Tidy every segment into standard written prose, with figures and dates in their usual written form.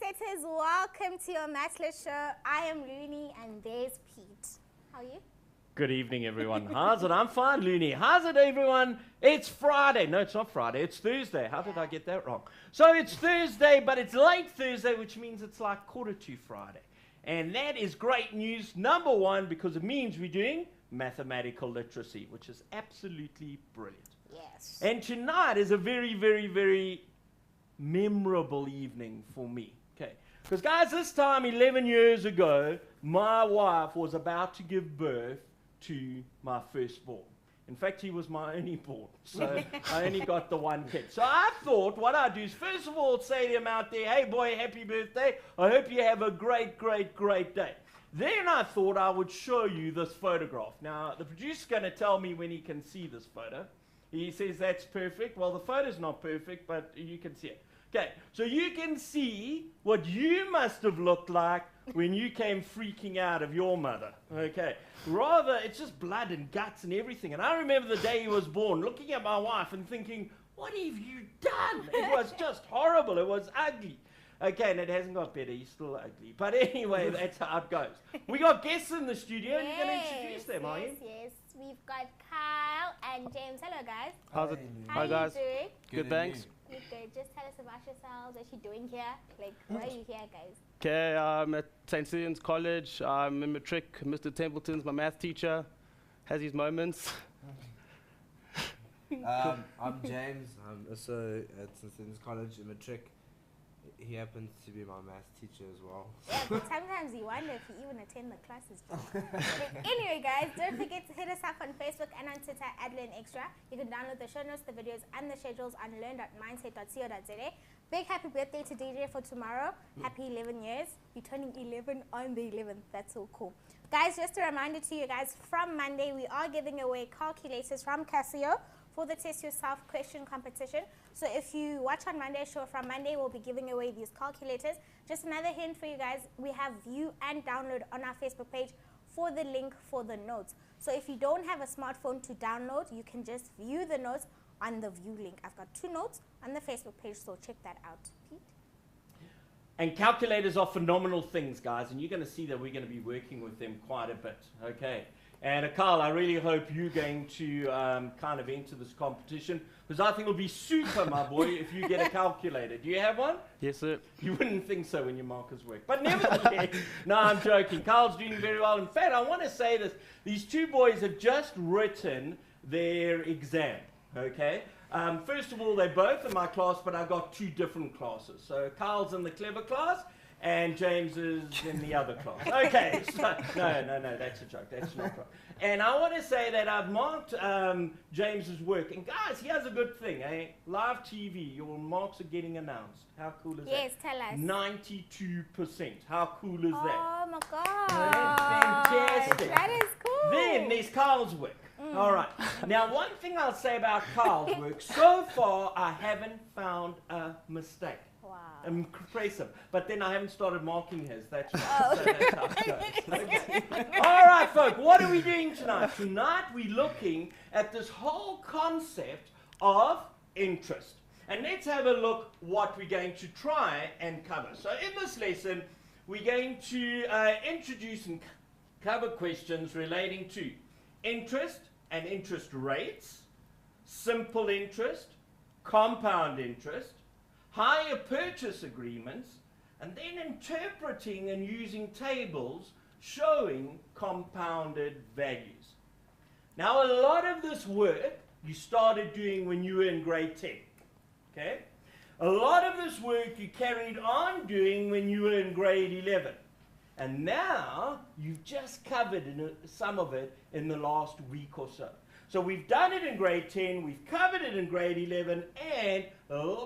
setters, welcome to your Matchless Show. I am Looney and there's Pete. How are you? Good evening, everyone. How's it? I'm fine, Looney. How's it, everyone? It's Friday. No, it's not Friday. It's Thursday. How did I get that wrong? So it's Thursday, but it's late Thursday, which means it's like 2:45 Friday. And that is great news, number one, because it means we're doing mathematical literacy, which is absolutely brilliant. Yes. And tonight is a very, very, very memorable evening for me. Okay. Because, guys, this time 11 years ago, my wife was about to give birth to my firstborn. In fact, he was my only born, so I only got the one kid. So I thought what I'd do is, first of all, say to him out there, hey, boy, happy birthday. I hope you have a great, great, great day. Then I thought I would show you this photograph. Now, the producer's going to tell me when he can see this photo. He says that's perfect. Well, the photo's not perfect, but you can see it. Okay, so you can see what you must have looked like when you came freaking out of your mother. Okay, rather, it's just blood and guts and everything. And I remember the day he was born, looking at my wife and thinking, what have you done? It was just horrible. It was ugly. Okay, and it hasn't got better. He's still ugly. But anyway, that's how it goes. We got guests in the studio. Yes, You're going to introduce them, are you? Yes. We've got Kyle and James. Hello, guys. How's it? How Hi, are guys. you doing? Good, thanks. Good, good. Just tell us about yourselves. What you doing here? Like, why are you here, guys? Okay, I'm at St. Stephen's College. I'm in matric. Mr. Templeton's my math teacher. Has his moments. I'm James. I'm also at St. Stephen's College in matric. He happens to be my math teacher as well. Yeah, but sometimes you wonder if you even attend the classes. But anyway, guys, don't forget to hit us up on Facebook and on Twitter at LearnExtra. You can download the show notes, the videos, and the schedules on learn.mindset.co.za. Big happy birthday to DJ for tomorrow. Happy 11 years. You're turning 11 on the 11th. That's so cool. Guys, just a reminder to you guys, from Monday, we are giving away calculators from Casio for the Test Yourself question competition. So if you watch on Monday's show, from Monday we'll be giving away these calculators. Just another hint for you guys, we have view and download on our Facebook page for the link for the notes. So if you don't have a smartphone to download, you can just view the notes on the view link. I've got 2 notes on the Facebook page, so check that out. Pete? And calculators are phenomenal things, guys, and you're going to see that we're going to be working with them quite a bit, okay? And Carl, I really hope you're going to kind of enter this competition, because I think it'll be super, my boy, if you get a calculator. Do you have one? Yes, sir. You wouldn't think so when your markers work. But nevertheless, no, I'm joking. Carl's doing very well. In fact, I want to say this. These 2 boys have just written their exam, okay? First of all, they're both in my class, but I've got 2 different classes. So Carl's in the clever class, and James is in the other class. Okay, so, no, that's a joke. That's not right. And I want to say that I've marked James's work. And guys, here's a good thing, eh? Live TV, your marks are getting announced. How cool is Yes, that? tell us. 92%. How cool is that? Oh my God. Fantastic. That is cool. Then there's Carl's work. All right. Now, one thing I'll say about Carl's work, so far I haven't found a mistake. Wow. Impressive. But then I haven't started marking his. That's right. Oh. So that's how it goes. Okay. All right, folks. What are we doing tonight? Tonight we're looking at this whole concept of interest. And let's have a look what we're going to try and cover. So in this lesson, we're going to introduce and cover questions relating to interest and interest rates, simple interest, compound interest, hire purchase agreements, and then interpreting and using tables showing compounded values. Now, a lot of this work you started doing when you were in grade 10, okay? A lot of this work you carried on doing when you were in grade 11. And now, you've just covered some of it in the last week or so. So we've done it in grade 10, we've covered it in grade 11, and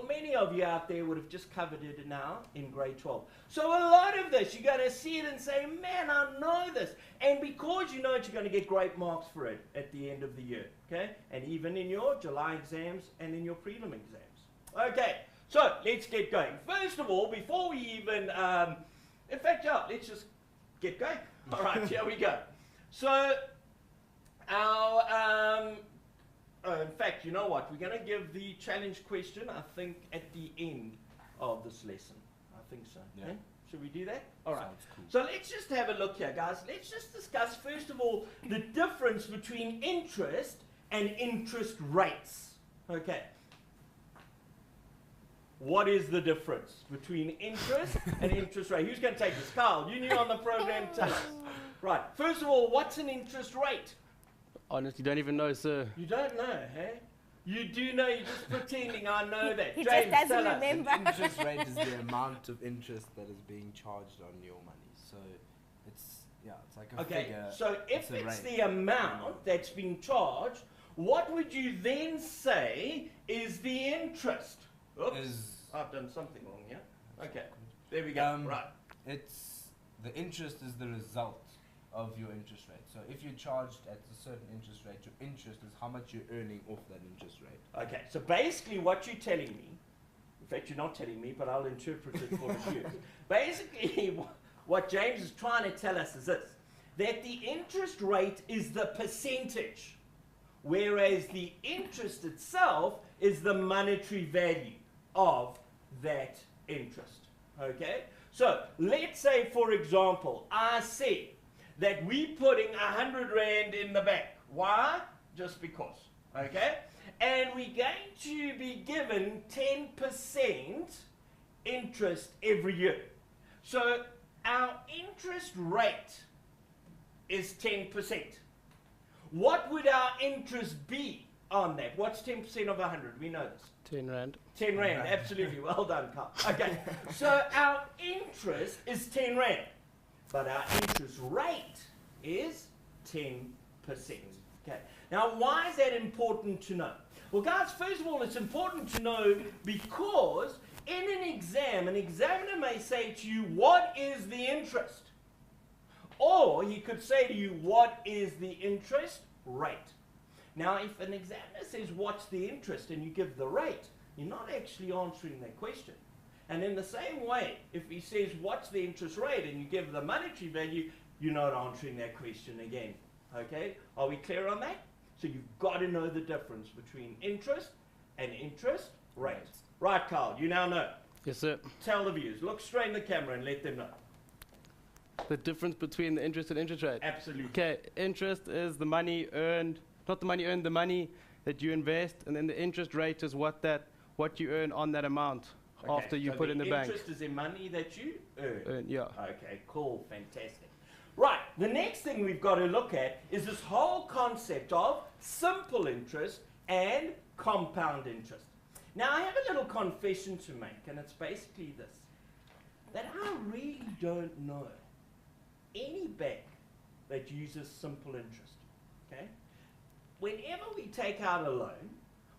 many of you out there would have just covered it now in grade 12. So a lot of this, you're going to see it and say, man, I know this. And because you know it, you're going to get great marks for it at the end of the year, okay? And even in your July exams and in your prelim exams. Okay, so let's get going. First of all, before we even, in fact, yeah, let's just get going. All right, here we go. So, in fact, you know what? We're going to give the challenge question, I think, at the end of this lesson. I think so. Yeah. Eh? Should we do that? All right. Sounds cool. So let's just have a look here, guys. Let's just discuss, first of all, the difference between interest and interest rates. Okay. What is the difference between interest and interest rate? Who's going to take this? Carl, you new on the program, tell us. Right. First of all, what's an interest rate? Honestly, don't even know, sir. You don't know, hey? You do know, you're just pretending I know that. He James, just tell doesn't us. remember. An interest rate is the amount of interest that is being charged on your money. So it's like a Okay, figure. so if a it's rate. the amount that's being charged, what would you then say is the interest? Oops, I've done something wrong here. Okay, there we go. Right. It's the interest is the result of your interest rate. So if you're charged at a certain interest rate, your interest is how much you're earning off that interest rate. Okay, so basically what you're telling me, in fact you're not telling me, but I'll interpret it for you. Basically what James is trying to tell us is this, that the interest rate is the percentage, whereas the interest itself is the monetary value of that interest. Okay? So let's say, for example, I said that we're putting 100 Rand in the bank. Why? Just because. Okay? And we're going to be given 10% interest every year. So our interest rate is 10%. What would our interest be on that? What's 10% of 100? We know this. 10 Rand. 10 Rand, absolutely. Well done, Carl. Okay, so our interest is 10 Rand, but our interest rate is 10%. Okay, now why is that important to know? Well, guys, first of all, it's important to know because in an examiner may say to you, what is the interest? Or he could say to you, what is the interest rate? Now, if an examiner says, what's the interest, and you give the rate, you're not actually answering that question. And in the same way, if he says, what's the interest rate, and you give the monetary value, you're not answering that question again. Okay? Are we clear on that? So you've got to know the difference between interest and interest rate. Right, Carl, you now know. Yes, sir. Tell the viewers. Look straight in the camera and let them know. The difference between the interest and interest rate. Absolutely. Okay, interest is the money earned, not the money earned, the money that you invest, and then the interest rate is what you earn on that amount after you put in the bank. Interest is in money that you earn. Yeah. Okay, cool, fantastic. Right, the next thing we've got to look at is this whole concept of simple interest and compound interest. Now, I have a little confession to make, and it's basically this, that I really don't know any bank that uses simple interest, okay? Whenever we take out a loan,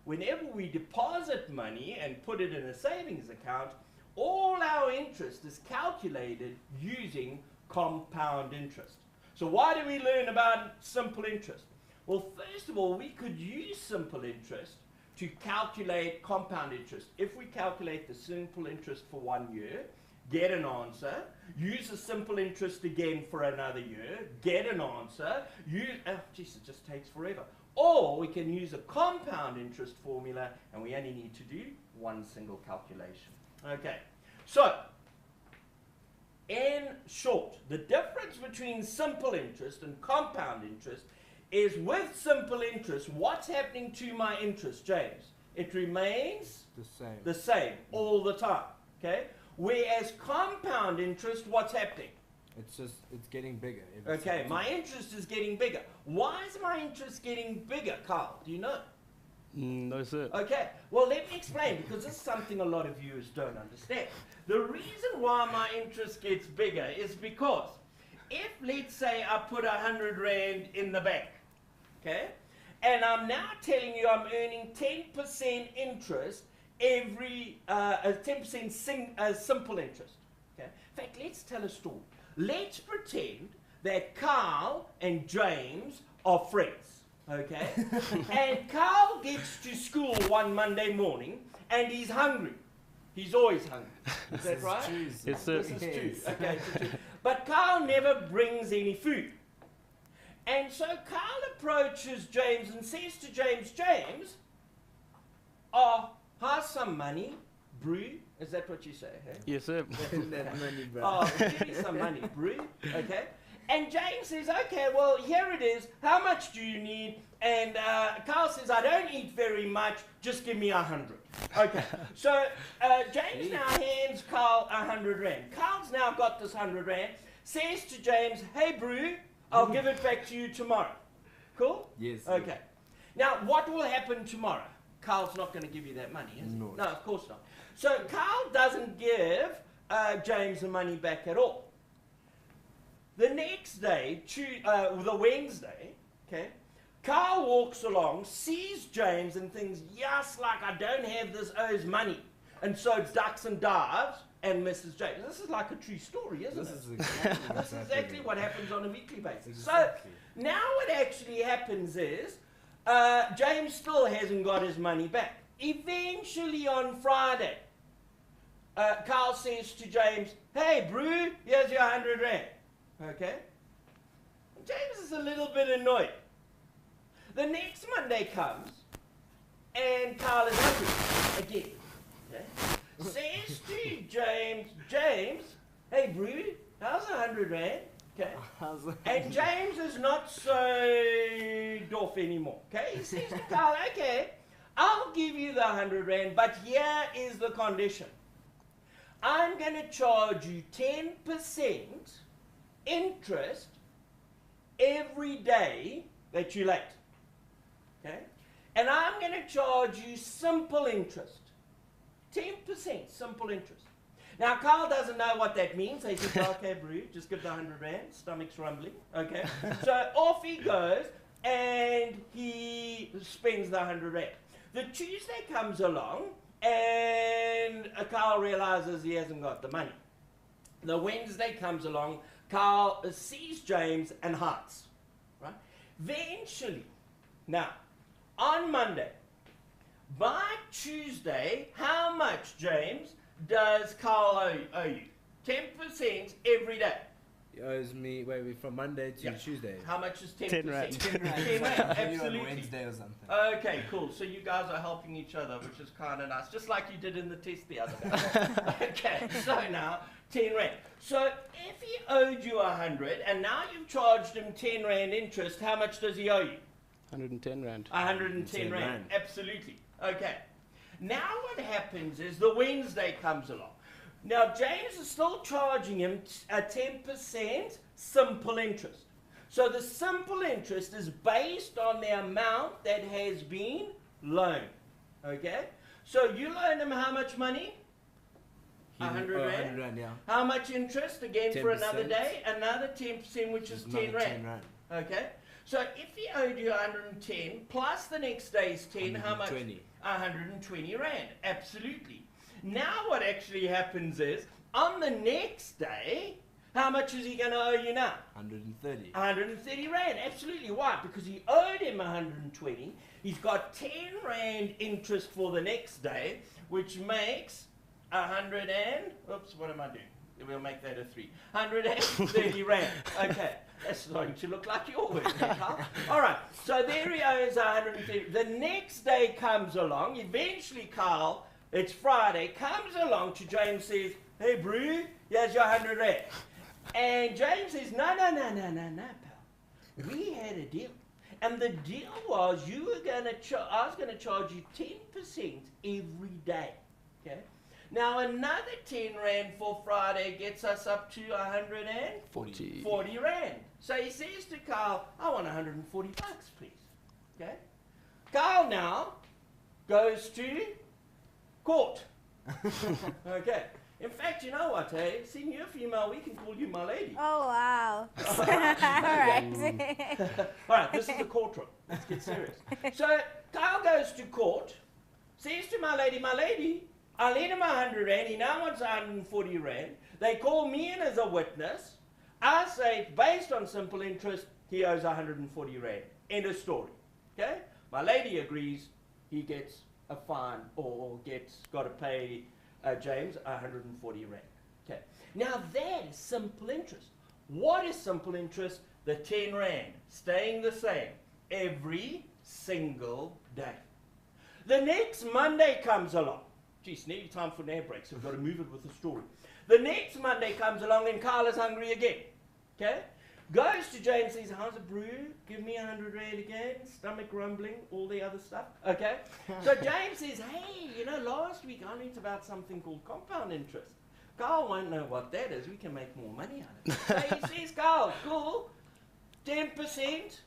whenever we deposit money and put it in a savings account, all our interest is calculated using compound interest. So why do we learn about simple interest? Well, first of all, we could use simple interest to calculate compound interest. If we calculate the simple interest for 1 year, get an answer, use the simple interest again for another year, get an answer, geez, it just takes forever. Or we can use a compound interest formula and we only need to do one single calculation. Okay, so in short, the difference between simple interest and compound interest is with simple interest, what's happening to my interest, James? It remains the same all the time, okay? Whereas compound interest, what's happening? It's getting bigger. Okay, my interest is getting bigger. Why is my interest getting bigger, Carl? Do you know? No, sir. Okay, well, let me explain, because this is something a lot of viewers don't understand. The reason why my interest gets bigger is because if, let's say, I put 100 Rand in the bank, okay, and I'm now telling you I'm earning 10% interest every, 10% simple interest, okay? In fact, let's tell a story. Let's pretend that Carl and James are friends, okay? And Carl gets to school one Monday morning and he's hungry. He's always hungry. Is that right? Yes, sir. This is true. Okay, it's true. But Carl never brings any food. And so Carl approaches James and says to James, James, here's some money, brew. Is that what you say? Hey? Yes, sir. That money, bro. Oh, give me some money, brew. Okay. And James says, okay, well, here it is. How much do you need? And Carl says, I don't eat very much. Just give me 100. Okay. So James now hands Carl 100 rand. Carl's now got this 100 rand. Says to James, hey, brew, I'll give it back to you tomorrow. Cool? Yes. Okay. Now, what will happen tomorrow? Carl's not going to give you that money, is he? No. No, of course not. So Carl doesn't give James the money back at all. The next day, the Wednesday, okay, Carl walks along, sees James and thinks, yes, like I don't have this owes money. And so ducks and dives and misses James. This is like a true story, isn't it? This is exactly what happens on a weekly basis. Exactly. So now what actually happens is James still hasn't got his money back. Eventually on Friday, Carl says to James, hey, brew, here's your 100 rand. Okay? James is a little bit annoyed. The next Monday comes, and Carl is angry again. Okay? Says to James, hey, brew, how's 100 rand? Okay? And James is not so doff anymore. Okay? He says to Carl, okay, I'll give you the 100 rand, but here is the condition. I'm going to charge you 10% interest every day that you're late. Okay? And I'm going to charge you simple interest. 10% simple interest. Now, Carl doesn't know what that means. He says, okay, brew, just give the 100 rand. Stomach's rumbling. Okay? So off he goes, and he spends the 100 rand. The Tuesday comes along, and Carl realizes he hasn't got the money. The Wednesday comes along, Carl sees James and hides. Right? Eventually, now, on Monday, by Tuesday, how much, James, does Carl owe you? 10% every day. He owes me, wait, from Monday to Tuesday. How much is 10%? 10 rand. 10 rand, absolutely. On Wednesday or something. Okay, cool. So you guys are helping each other, which is kind of nice, just like you did in the test the other day. Okay, so now 10 rand. So if he owed you 100 and now you've charged him 10 rand interest, how much does he owe you? 110 rand. 110 rand. Absolutely. Okay. Now what happens is the Wednesday comes along. Now James is still charging him a 10% simple interest. So the simple interest is based on the amount that has been loaned. Okay? So you loan him how much money? 100 rand. 100 rand, yeah. How much interest again for 10%. another day? Another 10%, which is 10 rand. Okay? So if he owed you 110 plus the next day's 10, how much? 120 rand. Absolutely. Now what actually happens is, on the next day, how much is he going to owe you now? 130. 130 rand. Absolutely. Why? Because he owed him 120. He's got 10 rand interest for the next day, which makes 100 and... Oops, what am I doing? We'll make that a 3. 130 rand. Okay. That's starting to look like your work, Carl. All right. So there he owes 130. The next day comes along. Eventually, Carl, it's Friday, comes along to James, says, hey, brew, here's your 100 rand. And James says, no, pal. We had a deal. And the deal was you were going to I was going to charge you 10% every day. Okay? Now another 10 rand for Friday gets us up to 140 rand. So he says to Carl, I want 140 bucks, please. Okay? Carl now goes to court. Okay. In fact, you know what, hey? Seeing you're female, we can call you my lady. Oh, wow. All right. All right, this is the courtroom. Let's get serious. So Carl goes to court, says to my lady, I lent him 100 rand. He now wants 140 rand. They call me in as a witness. I say, based on simple interest, he owes 140 rand. End of story. Okay? My lady agrees. He gets a fine or got to pay James 140 rand. Okay. Now that is simple interest. What is simple interest? The 10 rand staying the same every single day. The next Monday comes along. Geez, nearly time for an air break, so we've got to move it with the story. The next Monday comes along and Carl is hungry again. Okay? Goes to James, says, how's it, brew? Give me 100 rand again. Stomach rumbling, all the other stuff. Okay? So James says, hey, you know, last week I learned about something called compound interest. Carl won't know what that is. We can make more money out of it. So he says, Carl, cool. 10%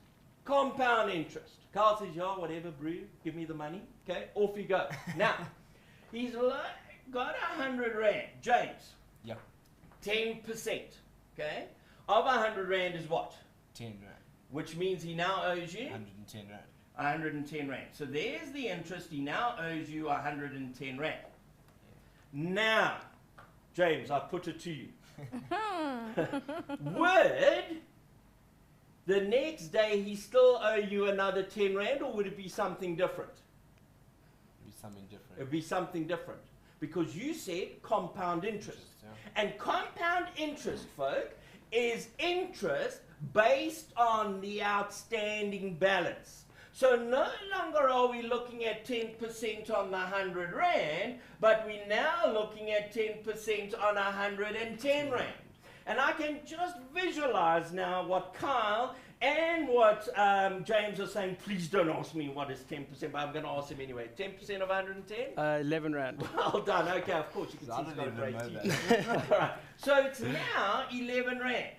compound interest. Carl says, yeah, whatever, brew. Give me the money. Okay? Off you go. Now, he's got 100 rand. James. Yep. 10%. Okay? Of 100 rand is what? 10 rand. Which means he now owes you? 110 rand. 110 rand. So there's the interest. He now owes you 110 rand. Now, James, I put it to you. Would the next day he still owe you another 10 rand, or would it be something different? It'd be something different. It would be something different. Because you said compound interest. Yeah. And compound interest, folk, is interest based on the outstanding balance. So no longer are we looking at 10% on the 100 rand, but we're now looking at 10% on 110 rand. And I can just visualize now what Kyle and what James are saying. Please don't ask me what is 10%, but I'm going to ask him anyway. 10% of 110? 11 rand. Well done. Okay, of course, you can see he's got a great teeth. All right. So it's now 11 rand.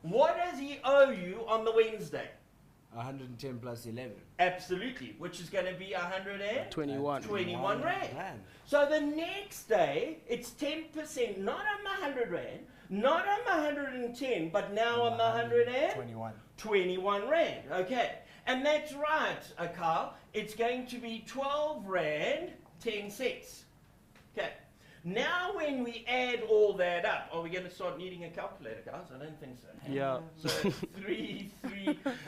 What does he owe you on the Wednesday? 110 plus 11. Absolutely, which is going to be 21. 21 rand. So the next day, it's 10%, not on the 100 rand, not on the 110, but now on the 121. 21 rand. Okay, and that's right, Carl. It's going to be 12 rand 10 cents. Okay. Now when we add all that up, are we going to start needing a calculator, guys? I don't think so. Yeah. So 3,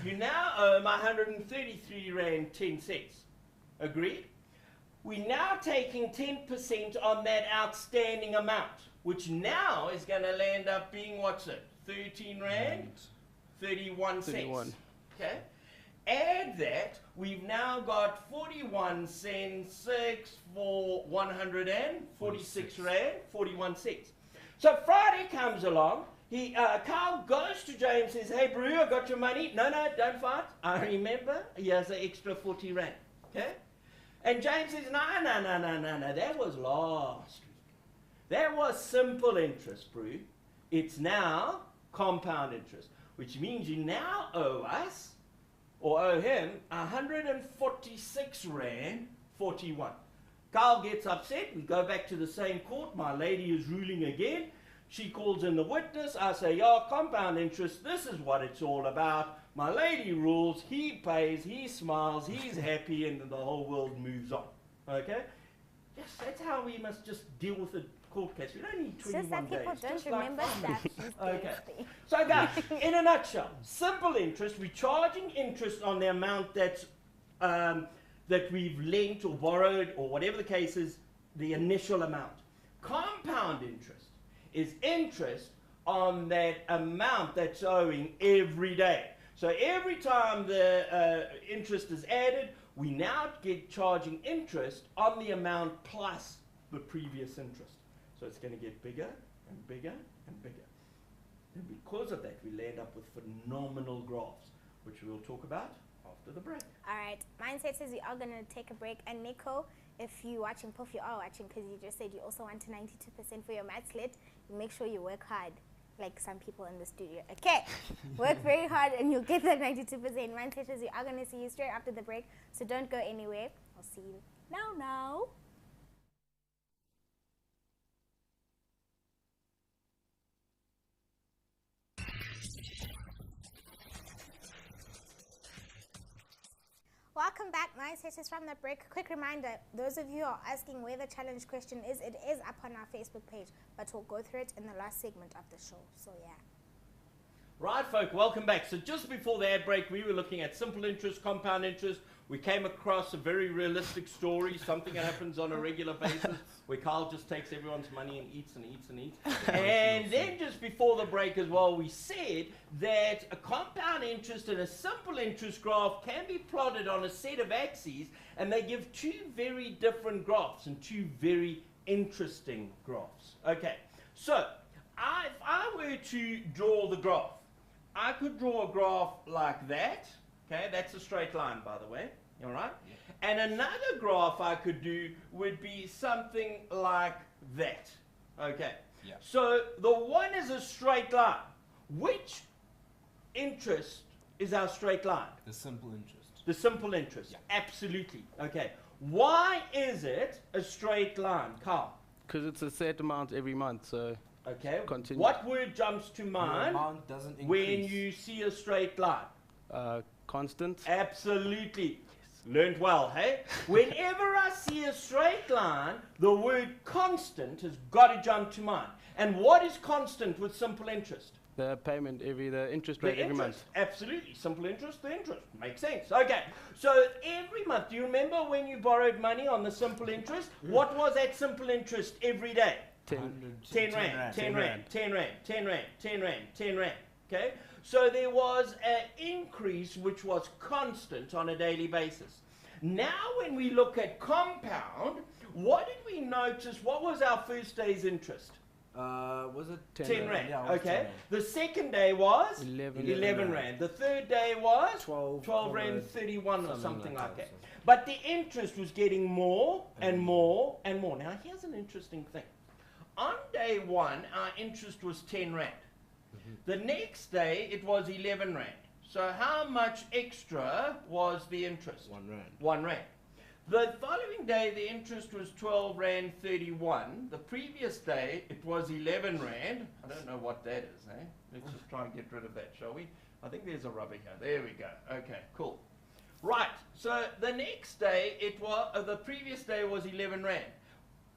you now owe 133 rand 10 cents. Agreed? We're now taking 10% on that outstanding amount, which now is going to land up being, what's it? 13 rand 31 cents. Okay? Add that, we've now got 41 cents, 6 for 146 rand, 41 cents. So Friday comes along, Carl goes to James and says, hey, brew, I got your money. No, don't fight. I remember, here's an extra 40 rand. Okay? And James says, no, that was last week. That was simple interest, brew. It's now compound interest, which means you now owe us, or owe him, 146 rand 41. Carl gets upset. We go back to the same court. My lady is ruling again. She calls in the witness. I say, yeah, compound interest, this is what it's all about. My lady rules, he pays, he smiles, he's happy, and the whole world moves on. Okay? Yes, that's how we must just deal with a court case. We don't need 21 days. It's just that people don't remember stuff. Okay. So guys, in a nutshell, simple interest, we're charging interest on the amount that's that we've lent or borrowed, or whatever the case is, the initial amount. Compound interest is interest on that amount that's owing every day. So every time the interest is added, we now get charging interest on the amount plus the previous interest. So it's going to get bigger and bigger and bigger. And because of that, we land up with phenomenal graphs, which we'll talk about after the break. All right. Mindset says we are going to take a break. And Nico, if you're watching, Puff, you are watching, because you just said you also want 92% for your maths lit. You make sure you work hard, like some people in the studio. Okay. Work very hard and you'll get that 92%. Mindset says we are going to see you straight after the break. So don't go anywhere. I'll see you now. Welcome back, Mindset is from the break. Quick reminder, those of you who are asking where the challenge question is, it is up on our Facebook page, but we'll go through it in the last segment of the show. So yeah. Right, folk, welcome back. So just before the ad break, we were looking at simple interest, compound interest. We came across a very realistic story, something that happens on a regular basis, where Carl just takes everyone's money and eats and eats and eats. And then just before the break as well, we said that a compound interest and a simple interest graph can be plotted on a set of axes, and they give two very different graphs and two very interesting graphs. Okay, so if I were to draw the graph, I could draw a graph like that. Okay, that's a straight line, by the way. All right? Yeah. And another graph I could do would be something like that. Okay. Yeah. So the one is a straight line. Which interest is our straight line? The simple interest. The simple interest. Yeah. Absolutely. Okay. Why is it a straight line, Carl? Because it's a set amount every month, so okay. Continue. What word jumps to mind amount doesn't increase when you see a straight line? Constant. Absolutely. Yes. Learned well, hey? Whenever I see a straight line, the word constant has got to jump to mind. And what is constant with simple interest? The payment the interest rate every month. Absolutely. Simple interest, the interest. Makes sense. Okay. So every month, do you remember when you borrowed money on the simple interest? What was that simple interest every day? 10 rand, 10 rand, 10 rand, 10 rand, 10 rand, 10 rand. Okay? So there was an increase which was constant on a daily basis. Now when we look at compound, what did we notice? What was our first day's interest? Was it 10 rand? Yeah, okay. 10 rand. The second day was 11 rand. The third day was 12 rand 31 or something like that. But the interest was getting more and more and more. Now here's an interesting thing. On day one, our interest was 10 rand. The next day, it was 11 rand. So how much extra was the interest? 1 rand. 1 rand. The following day, the interest was 12 rand 31. The previous day, it was 11 rand. I don't know what that is, eh? Let's just try and get rid of that, shall we? I think there's a rubber here. There we go. Okay, cool. Right, so the next day, it was the previous day was 11 rand.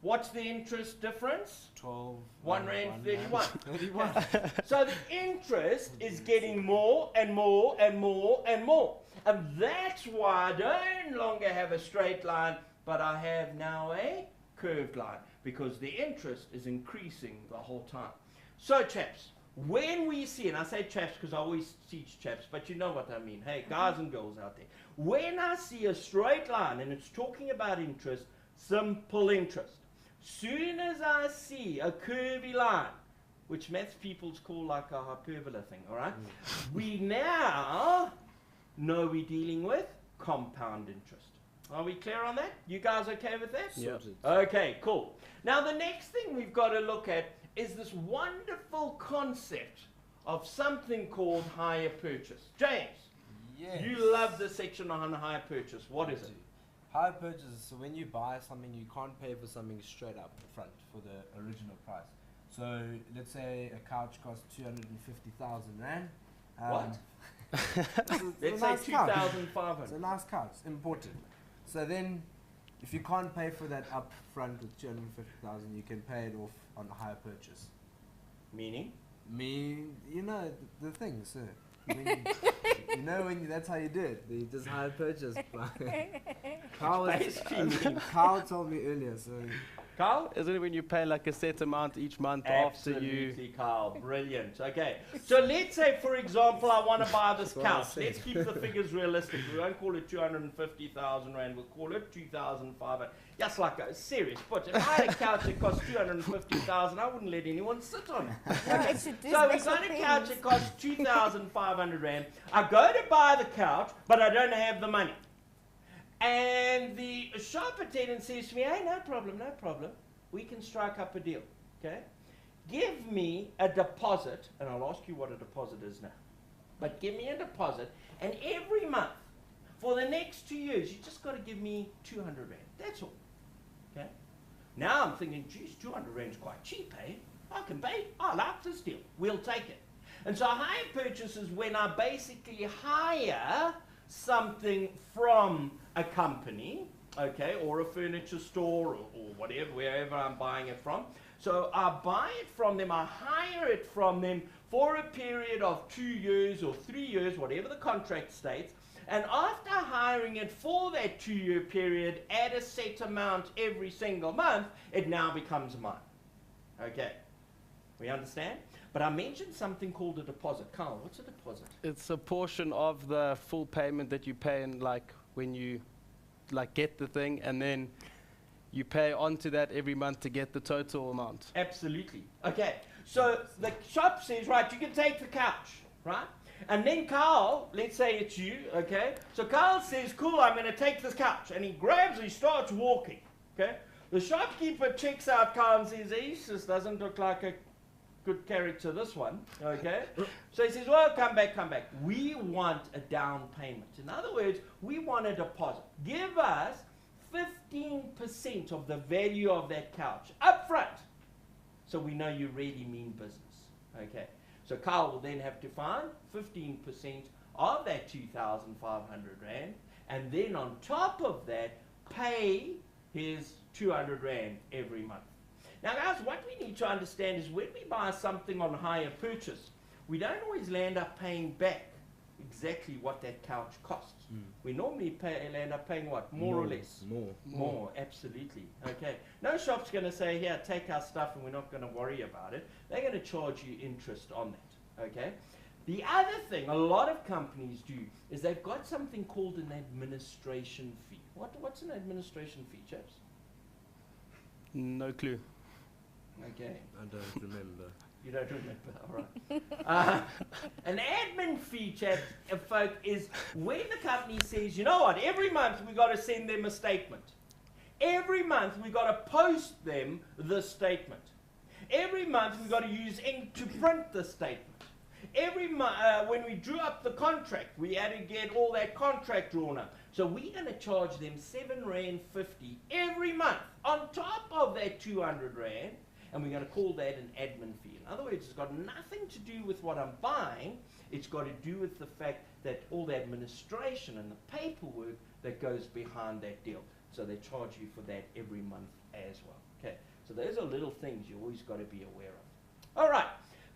What's the interest difference? 1 rand 31. 31. So the interest is getting more and more and more and more. And that's why I no longer have a straight line, but I have now a curved line, because the interest is increasing the whole time. So chaps, when we see, and I say chaps because I always teach chaps, but you know what I mean. Hey, guys and girls out there. When I see a straight line and it's talking about interest, simple interest. Soon as I see a curvy line, which maths people call like a hyperbola thing, all right? We now know we're dealing with compound interest. Are we clear on that? You guys okay with that? Yeah. Okay, cool. Now the next thing we've got to look at is this wonderful concept of something called hire purchase. James, yes. You love this section on hire purchase. What is it? Hire purchase is so when you buy something, you can't pay for something straight up front for the original price. So let's say a couch costs 250,000 rand. What? Let's say 2,500. It's a nice couch, imported. So then, if you can't pay for that up front with 250,000, you can pay it off on a hire purchase. Meaning? You know the thing, sir. That's how you do it. You just hire purchase. Carl told me earlier. So Carl? Isn't it when you pay like a set amount each month Absolutely, after you... Carl. Brilliant. Okay. So let's say, for example, I want to buy this couch. Let's keep the figures realistic. We won't call it 250,000 rand. We'll call it 2,500. Just like a serious but if I had a couch that cost 250,000, I wouldn't let anyone sit on it. Okay. So we've got a couch that costs 2,500 rand. I go to buy the couch, but I don't have the money. And the shop attendant says to me, hey, no problem. We can strike up a deal, okay? Give me a deposit, and I'll ask you what a deposit is now. But give me a deposit, and every month, for the next 2 years, you just got to give me 200 rand. That's all, okay? Now I'm thinking, geez, 200 rand is quite cheap, eh? I can pay. I like this deal. We'll take it. And so hire purchase is when I basically hire something from a company, okay, or a furniture store or whatever, wherever I'm buying it from. So I buy it from them, I hire it from them for a period of 2 years or 3 years, whatever the contract states. And after hiring it for that 2-year period at a set amount every single month, it now becomes mine. Okay, we understand? But I mentioned something called a deposit. Carl, what's a deposit? It's a portion of the full payment that you pay in, like when you get the thing, and then you pay onto that every month to get the total amount. Absolutely. Okay. So the shop says, right, you can take the couch, right? And then Carl, let's say it's you, okay? So Carl says, cool, I'm going to take this couch. And he grabs and he starts walking, okay? The shopkeeper checks out Carl and says, he just doesn't look like a good character, this one, okay? So he says, well, come back. We want a down payment. In other words, we want a deposit. Give us 15% of the value of that couch up front, so we know you really mean business, okay? So Carl will then have to find 15% of that 2,500 Rand, and then on top of that, pay his 200 Rand every month. Now guys, what we need to understand is when we buy something on hire purchase, we don't always land up paying back exactly what that couch costs. We normally land up paying what? More or less? More, absolutely. Okay. No shop's going to say, here, take our stuff and we're not going to worry about it. They're going to charge you interest on that. Okay. The other thing a lot of companies do is they've got something called an administration fee. What's an administration fee, chaps? No clue. Okay. I don't remember. You don't remember, all right. An admin fee, chat, folk, is when the company says, you know what, every month we got to send them a statement. Every month we got to post them the statement. Every month we got to use ink to print the statement. Every month, when we drew up the contract, we had to get all that contract drawn up. So we're going to charge them 7 Rand 50 every month on top of that 200 Rand. And we're going to call that an admin fee. In other words, it's got nothing to do with what I'm buying. It's got to do with the fact that all the administration and the paperwork that goes behind that deal. So they charge you for that every month as well. Okay. So those are little things you always got to be aware of. All right.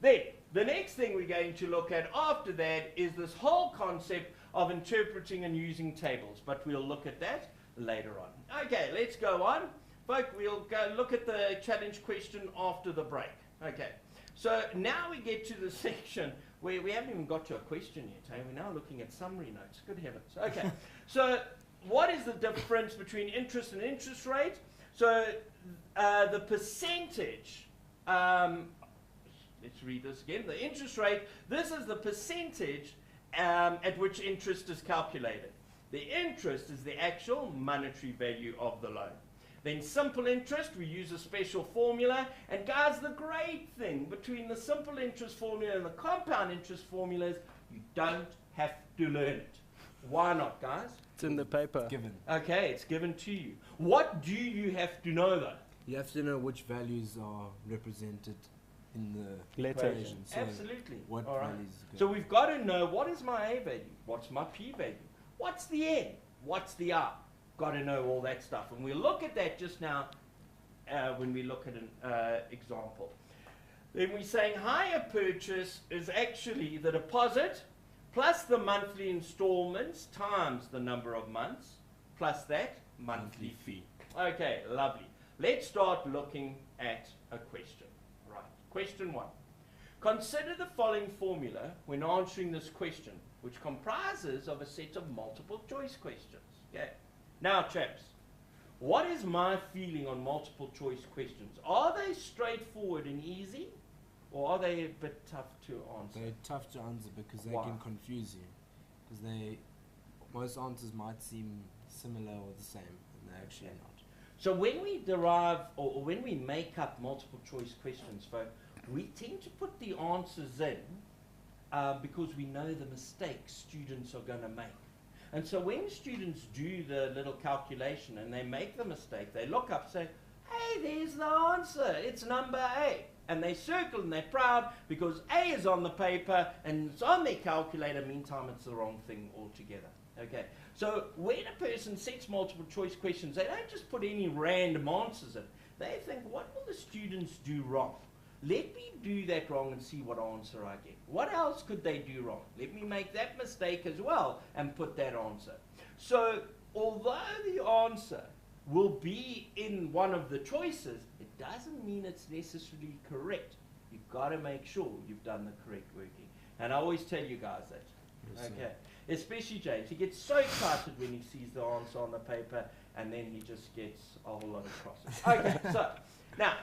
Then the next thing we're going to look at after that is this whole concept of interpreting and using tables. But we'll look at that later on. Okay, let's go on. Folk, we'll go look at the challenge question after the break. Okay, so now we get to the section where we haven't even got to a question yet. Hey? We're now looking at summary notes. Good heavens. Okay, so what is the difference between interest and interest rate? So the percentage, let's read this again. The interest rate, this is the percentage at which interest is calculated. The interest is the actual monetary value of the loan. Then simple interest, we use a special formula. And guys, the great thing between the simple interest formula and the compound interest formulas, you don't have to learn it. Why not, guys? It's in the paper. Given. Okay, it's given to you. What do you have to know, though? You have to know which values are represented in the Letter. equation. So Absolutely. what All right. values are So good. we've got to know, what is my A value? What's my P value? What's the N? What's the R? Got to know all that stuff. And we'll look at that just now when we look at an example. Then we're saying hire purchase is actually the deposit plus the monthly installments times the number of months plus that monthly fee. Okay, lovely. Let's start looking at a question. Right. Question 1. Consider the following formula when answering this question, which comprises of a set of multiple choice questions. Okay. Now, chaps, what is my feeling on multiple choice questions? Are they straightforward and easy, or are they a bit tough to answer? They're tough to answer because they Why? can confuse you. Because most answers might seem similar or the same, and they're actually not. So when we derive, or when we make up multiple choice questions, folks, we tend to put the answers in because we know the mistakes students are going to make. And so when students do the little calculation and they make the mistake, they look up and say, hey, there's the answer. It's number A. And they circle and they're proud because A is on the paper and it's on their calculator. Meantime, it's the wrong thing altogether. Okay. So when a person sets multiple choice questions, they don't just put any random answers in. They think, what will the students do wrong? Let me do that wrong and see what answer I get. What else could they do wrong? Let me make that mistake as well and put that answer. So although the answer will be in one of the choices, it doesn't mean it's necessarily correct. You've got to make sure you've done the correct working. And I always tell you guys that. Yes, Okay. especially James. He gets so excited when he sees the answer on the paper, and then he just gets a whole lot of crosses. Okay, so now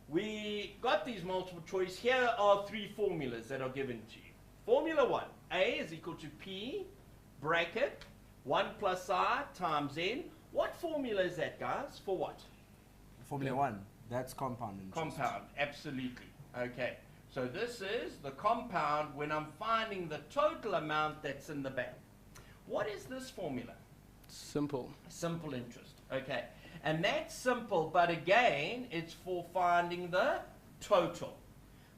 we got these multiple choice. Here are 3 formulas that are given to you. Formula 1, A is equal to P, bracket, 1 plus I times N. What formula is that, guys? For what? Formula 1. That's compound interest. Compound, absolutely. Okay, so this is the compound when I'm finding the total amount that's in the bank. What is this formula? Simple. Simple interest. Okay, and that's simple, but again, it's for finding the total.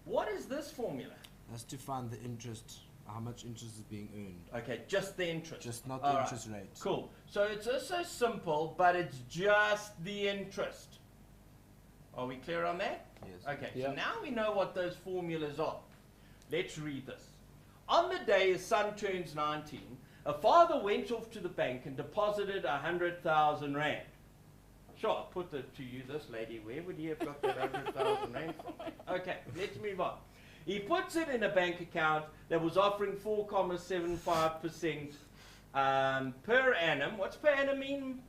What is this formula? That's to find the interest, how much interest is being earned. Okay, just the interest. Just not the interest rate. Cool. So it's also simple, but it's just the interest. Are we clear on that? Yes. Okay, Yeah. so now we know what those formulas are. Let's read this. On the day his son turns 19, a father went off to the bank and deposited 100,000 rand. Sure, I'll put it to you, this lady, where would he have got that 100,000 rand from? Okay, let's move on. He puts it in a bank account that was offering 4.75% per annum. What's per annum mean,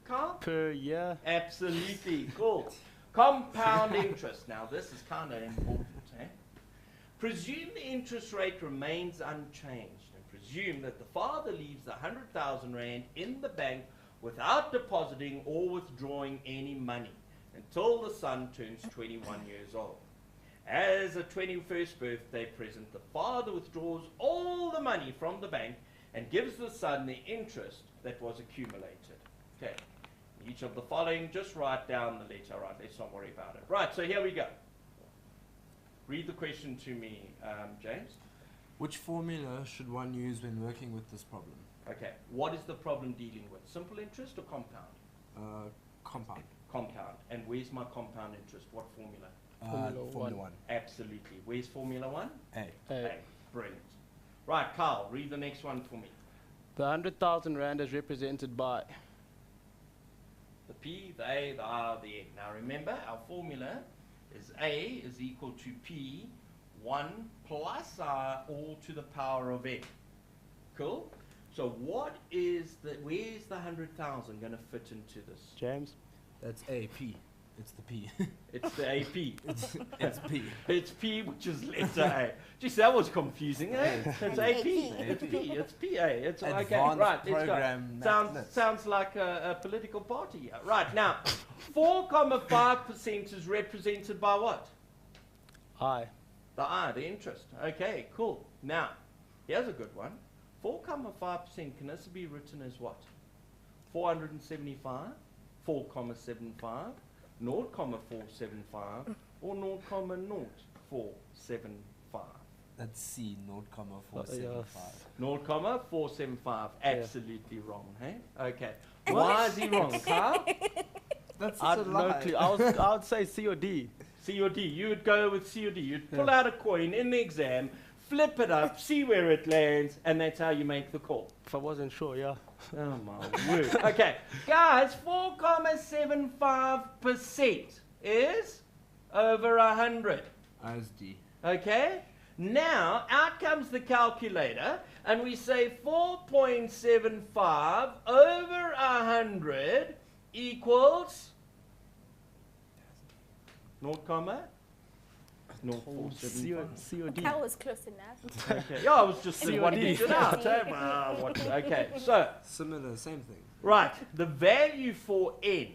Carl? Per year. Absolutely, cool. Compound interest. Now this is kind of important. Eh? Presume the interest rate remains unchanged and presume that the father leaves the 100,000 rand in the bank without depositing or withdrawing any money until the son turns 21 years old. As a 21st birthday present, the father withdraws all the money from the bank and gives the son the interest that was accumulated. Okay. Each of the following, just write down the letter. Right, let's not worry about it. Right, so here we go. Read the question to me, James. Which formula should one use when working with this problem? Okay, what is the problem dealing with? Simple interest or compound? Compound. Compound. And where's my compound interest? What formula? Formula 1. Absolutely. Where's Formula 1? A. A. Brilliant. Right, Carl, read the next one for me. The 100,000 rand is represented by The P, the A, the R, the N. Now remember, our formula is A is equal to P, 1 plus I, all to the power of N. Cool? So what is the, where's the 100,000 going to fit into this? James. That's A. P. It's the P. It's the AP. It's P. It's P, which is letter A. Geez, that was confusing, eh? It's AP. It's P. It's PA. It's okay. Advanced Right, let's program go. Sounds like a political party here. Right, now, 4.5% is represented by what? I. The I, the interest. Okay, cool. Now, here's a good one. 4.5% can also be written as what? 475, 4.75, 0.475, or 0.0475. That's C, 0.475. 0.475. Absolutely wrong, hey? Okay. Why is he wrong, Carl? That's I such a don't know. lie. I would say C or D. C or D. You would go with C or D. You'd pull out a coin in the exam, flip it up, see where it lands, and that's how you make the call. If I wasn't sure, yeah. Oh my word. Okay, guys, 4.75% is over 100. As D. Okay? Now, out comes the calculator, and we say 4.75 over 100 equals 0, 0.475. C or D. That was close enough. Okay. Yeah, I was just C or one D. digit out. Okay, so, Similar, same thing. right, the value for n.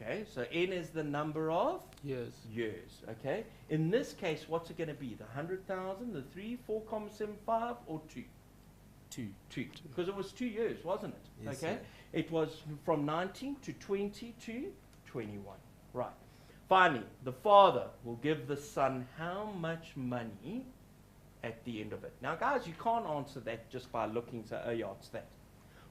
Okay, so n is the number of Years. years. Okay, in this case, what's it going to be? The 100,000, the 3, 4.75, or 2? 2. 2. Because it was 2 years, wasn't it? Yes, Okay, sir. it was from 19 to 20 to 21. Right. Finally, the father will give the son how much money at the end of it. Now, guys, you can't answer that just by looking to, oh yeah, it's that.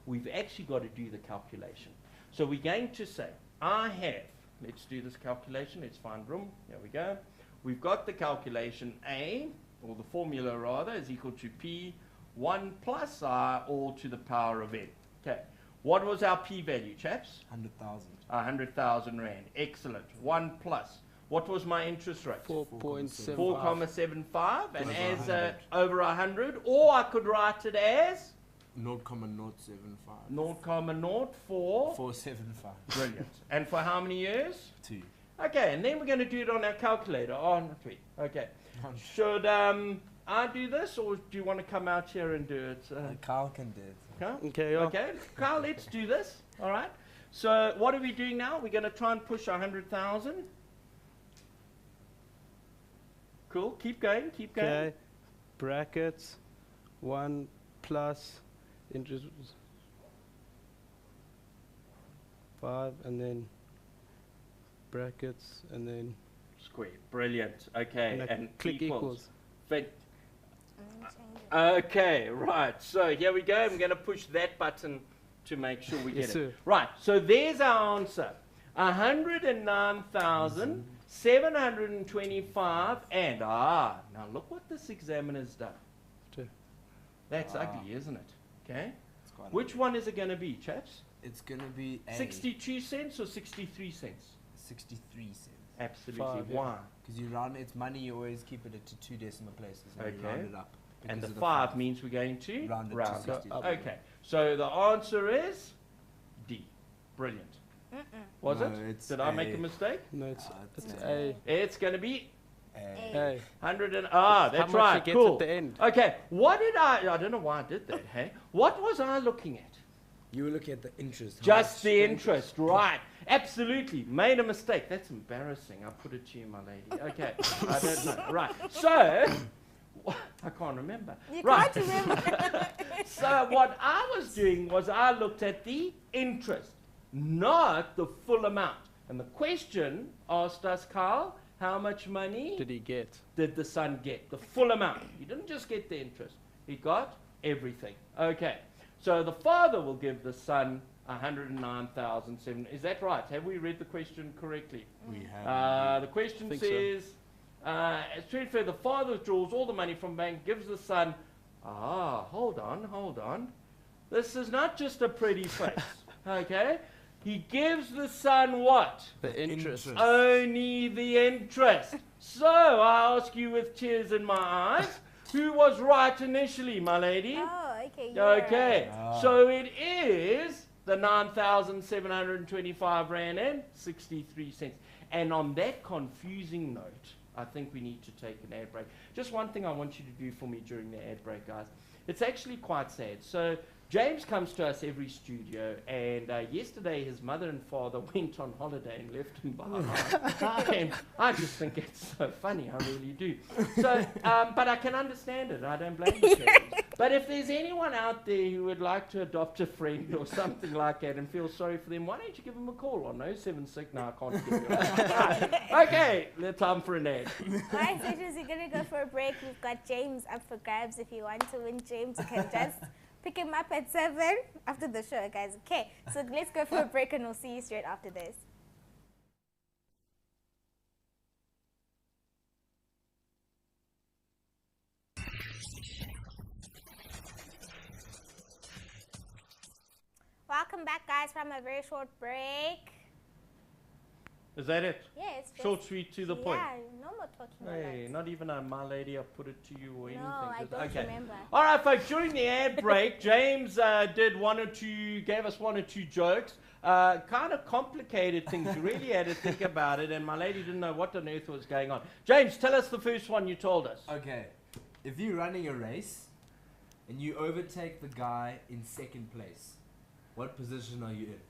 We've actually got to do the calculation. So we're going to say, I have, let's do this calculation, let's find room, here we go. We've got the calculation A, or the formula rather, is equal to P, 1 plus I, all to the power of N. Okay, what was our P value, chaps? 100,000. 100,000 Rand, excellent. 1 plus, what was my interest rate? 4.75. 4.75, and Over as 100. over 100, or I could write it as 0,075. 0,04. 475. Brilliant. And for how many years? 2. Okay, and then we're going to do it on our calculator. On 3. Okay. Should I do this, or do you want to come out here and do it? Carl can do it. Carl? Okay, yeah. Okay, Carl, let's do this. All right. So what are we doing now? We're going to try and push 100,000. Cool. Keep going. Keep going. Okay. Brackets. 1 plus interest 5, and then brackets, and then Square. Brilliant. Okay. And click equals. Okay, right. So here we go. I'm going to push that button to make sure we get Yes, it. sir. Right. So there's our answer. 109,725 and now look what this examiner's done. Two. That's ugly, isn't it? Okay. Quite Which one is it going to be, chaps? It's going to be 62 cents or 63 cents? 63 cents. Absolutely. 5, yeah. Why? Because you round it's money, you always keep it to 2 decimal places and you round Okay. it up. And the because of 5 means we're going to Round it to round 63. up. Okay. So the answer is D. Brilliant. Was No, it? it's Did I make A. a mistake? no, it's it's A. It's going to be A. A. 100 and How that's much right. it gets Cool. at the end. Okay. What did I don't know why I did that, hey? What was I looking at? You were looking at the interest. how Just much the interest, right. Absolutely. Made a mistake. That's embarrassing. I put it to you, my lady. Okay. I don't know. Right. So, I can't remember. You Right. can't remember. So what I was doing was I looked at the interest, not the full amount. And the question asked us, Carl, how much money Did he get? did the son get? The full amount. He didn't just get the interest. He got everything. Okay. So the father will give the son 109,007. Is that right? Have we read the question correctly? We have. The question Think so. says, it's transfer, the father withdraws all the money from bank, gives the son, hold on. This is not just a pretty face, okay? He gives the son what? The interest. Only the interest. So I ask you with tears in my eyes, who was right initially, my lady? Oh, okay. Okay, Ah. so it is the 9,725 Rand and 63 cents. And on that confusing note, I think we need to take an ad break. Just one thing I want you to do for me during the ad break, guys. It's actually quite sad. So James comes to us every studio, and yesterday his mother and father went on holiday and left him behind. And I just think it's so funny, I really do. So, but I can understand it, I don't blame you. But if there's anyone out there who would like to adopt a friend or something like that and feel sorry for them, why don't you give them a call on 076? No, I can't give you a Okay, time for an ad. Alright, Sages, you're gonna go for a break. We've got James up for grabs. If you want to win James, you can just pick him up at 7 after the show, guys. Okay, so let's go for a break and we'll see you straight after this. Welcome back, guys, from a very short break. Is that it? Yeah, it's just, Short, sweet, to the point. Yeah, no more talking Hey, about not even a my lady, I put it to you or anything. No, I Just- don't okay. remember. All right, folks. During the ad break, James gave us one or two jokes. Kind of complicated things. You really had to think about it, and my lady didn't know what on earth was going on. James, tell us the first one you told us. Okay. If you're running a race and you overtake the guy in second place, what position are you in?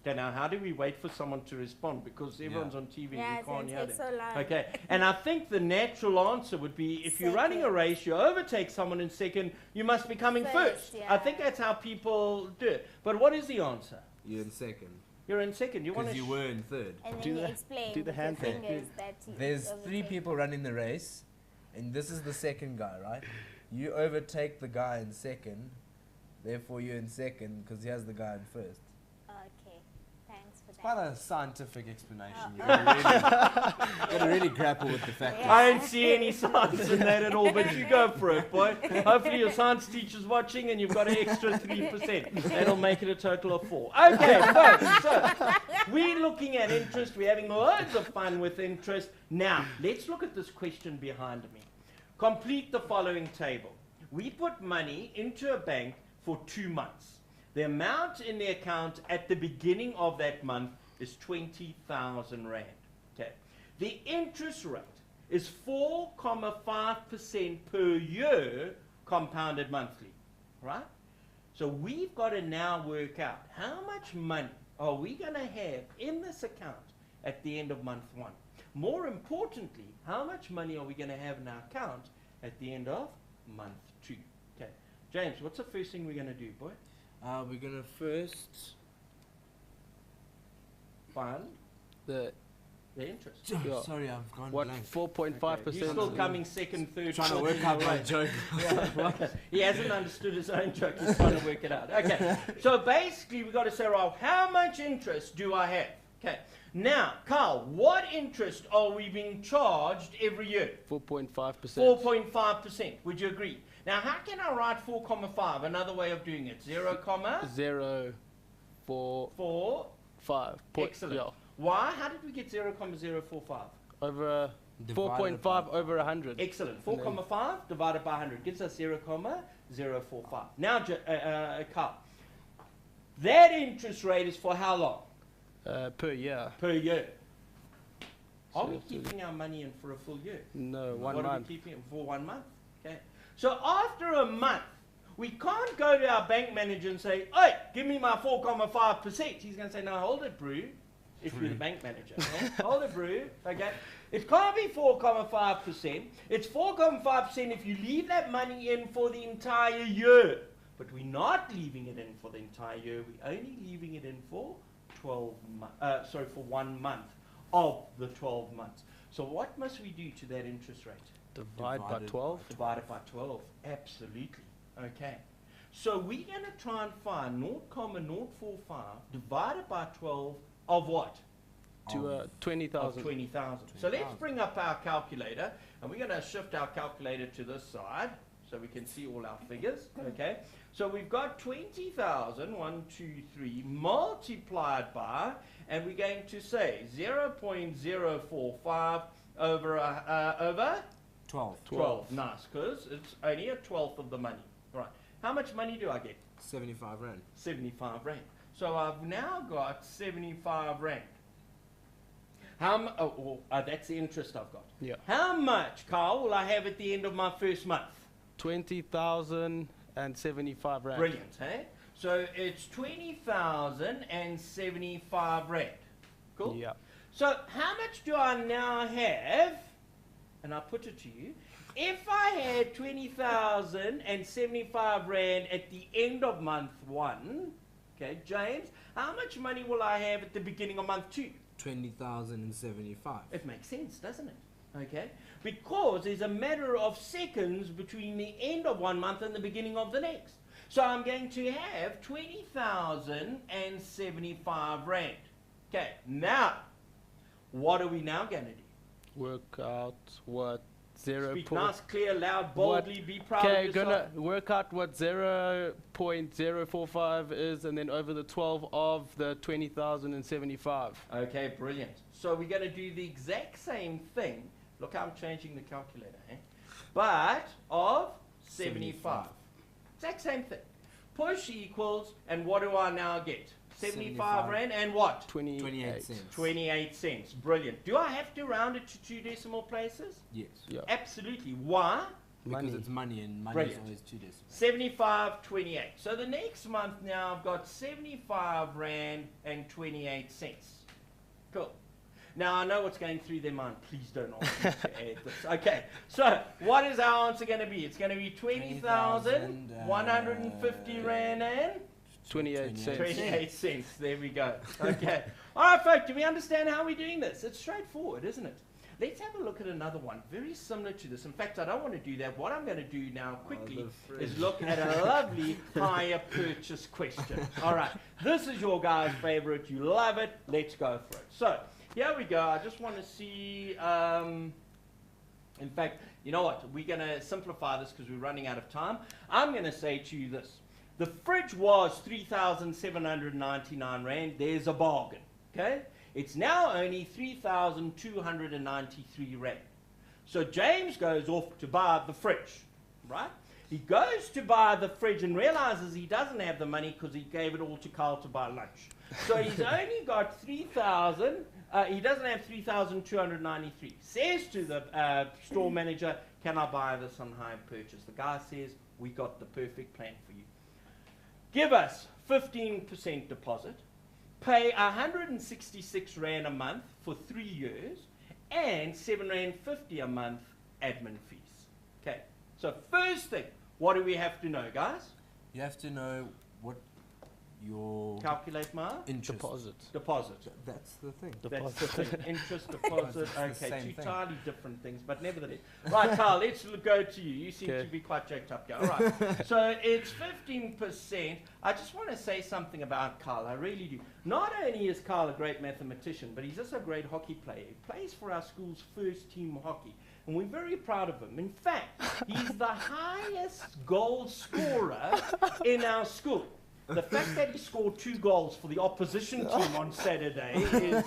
Okay, now how do we wait for someone to respond? Because everyone's on TV Yeah, and we can't it hear takes them. so long. Okay, and I think the natural answer would be if you're running a Second. race, you overtake someone in second, you must be coming first. First, I yeah. think that's how people do it. But what is the answer? You're in second. You're in second. You want Because to you were in third. And then Do you the- explain do the with your hand thing. fingers that you There's 3 overtake. people running the race, and this is the second guy, right? You overtake the guy in second, therefore you're in second because he has the guy in first. Okay, thanks for It's that. quite a scientific explanation. You gotta really grapple with the fact. Yeah. I don't see any science in that at all, but you go for it, boy. Hopefully your science teacher's watching and you've got an extra 3%. That'll make it a total of 4. Okay, folks, so we're looking at interest. We're having loads of fun with interest. Now, let's look at this question behind me. Complete the following table. We put money into a bank for 2 months. The amount in the account at the beginning of that month is 20,000 Rand. Okay. The interest rate is 4.5% per year compounded monthly, right? So we've got to now work out how much money are we going to have in this account at the end of month 1. More importantly, how much money are we going to have in our account at the end of month 2? Okay, James, what's the first thing we're going to do, boy? We're going to first Find The interest. Yeah. Sorry, I've gone what blank. 4.5%? You're still coming second, third, Trying to fourth, work out my right. joke. Okay. He hasn't understood his own joke. He's trying to work it out. Okay. So basically, we've got to say, well, how much interest do I have? Okay. Now, Carl, what interest are we being charged every year? 4.5%. 4.5%. Would you agree? Now, how can I write 4.5? Another way of doing it. 0, 0, 4, 4. 5. Excellent. Yeah. Why? How did we get 0.045? Over Divided 4.5 over 100. Excellent. And then- 4.5 divided by 100 gives us 0.045. Now, Carl, that interest rate is for how long? Per year. Per year. Are So we it's keeping our money in for a full year? No, 1 What month. are we keeping it for 1 month? Okay. So after a month, we can't go to our bank manager and say, hey, give me my 4.5%. He's going to say, no, hold it, bro. If you're the bank manager. Okay? Hold it, bro. Okay. It can't be 4.5%. It's 4.5% if you leave that money in for the entire year. But we're not leaving it in for the entire year. We're only leaving it in for 12 months. For 1 month of the 12 months. So what must we do to that interest rate? Divide by Divided 12. Divided by 12. Absolutely. Okay. So we're going to try and find 0.045 divided by 12 of what? To 20,000. Of 20,000. So let's bring up our calculator, and we're going to shift our calculator to this side so we can see all our figures. Okay. So we've got 20,000, 1, 2, 3, multiplied by, and we're going to say 0.045 over 12. 12. Nice, because it's only a 12th of the money. Right. How much money do I get? 75 Rand. 75 Rand. So I've now got 75 Rand. That's the interest I've got. Yeah. How much, Carl, will I have at the end of my first month? 20,075 Rand. Brilliant, eh? So it's 20,075 Rand. Cool? Yeah. So how much do I now have? And I put it to you. If I had 20,075 Rand at the end of month 1, okay, James, how much money will I have at the beginning of month 2? 20,075. It makes sense, doesn't it? Okay? Because there's a matter of seconds between the end of 1 month and the beginning of the next. So I'm going to have 20,075 Rand. Okay, now, what are we now going to do? Work out what 0. Speak nice, clear, loud, boldly, be proud of Okay, yourself. gonna work out what 0.045 is, and then over the 12 of the 20,075. Okay, brilliant. So we're going to do the exact same thing. Look how I'm changing the calculator, eh? But of 75. Exact same thing. Push equals, and what do I now get? 75 Rand and what? 28 cents. 28 cents. Brilliant. Do I have to round it to 2 decimal places? Yes. Yeah. Absolutely. Why? Because Money. it's money, and money Brilliant. is always 2 decimals. 75, 28. So the next month now I've got 75 Rand and 28 cents. Cool. Now I know what's going through their mind. Please don't ask me to add this. Okay. So what is our answer going to be? It's going to be 20,150 Rand and 28 cents. 28 cents. There we go. Okay. All right, folks. Do we understand how we're doing this? It's straightforward, isn't it? Let's have a look at another one, very similar to this. In fact, I don't want to do that. What I'm going to do now quickly is look at a lovely hire purchase question. All right. This is your guys' favorite. You love it. Let's go for it. So here we go. I just want to see. In fact, you know what? We're going to simplify this because we're running out of time. I'm going to say to you this. The fridge was 3,799 Rand. There's a bargain. Okay? It's now only 3,293 Rand. So James goes off to buy the fridge. Right? He goes to buy the fridge and realizes he doesn't have the money because he gave it all to Carl to buy lunch. So he's only got 3,000. He doesn't have 3,293. Says to the store manager, "Can I buy this on hire purchase?" The guy says, "We got the perfect plan for you. Give us 15% deposit, pay 166 Rand a month for 3 years, and 7.50 Rand a month admin fees." Okay, so first thing, what do we have to know, guys? You have to know what your Calculate my interest. deposit. That's the thing. That's the thing. Interest, deposit. It's the Okay, same two thing. entirely different things, but nevertheless. Right, Carl, let's go to you. You seem to be quite jacked up here. All right. So it's 15%. I just want to say something about Carl. I really do. Not only is Carl a great mathematician, but he's also a great hockey player. He plays for our school's first team hockey, and we're very proud of him. In fact, he's the highest goal scorer in our school. The fact that he scored 2 goals for the opposition team on Saturday is,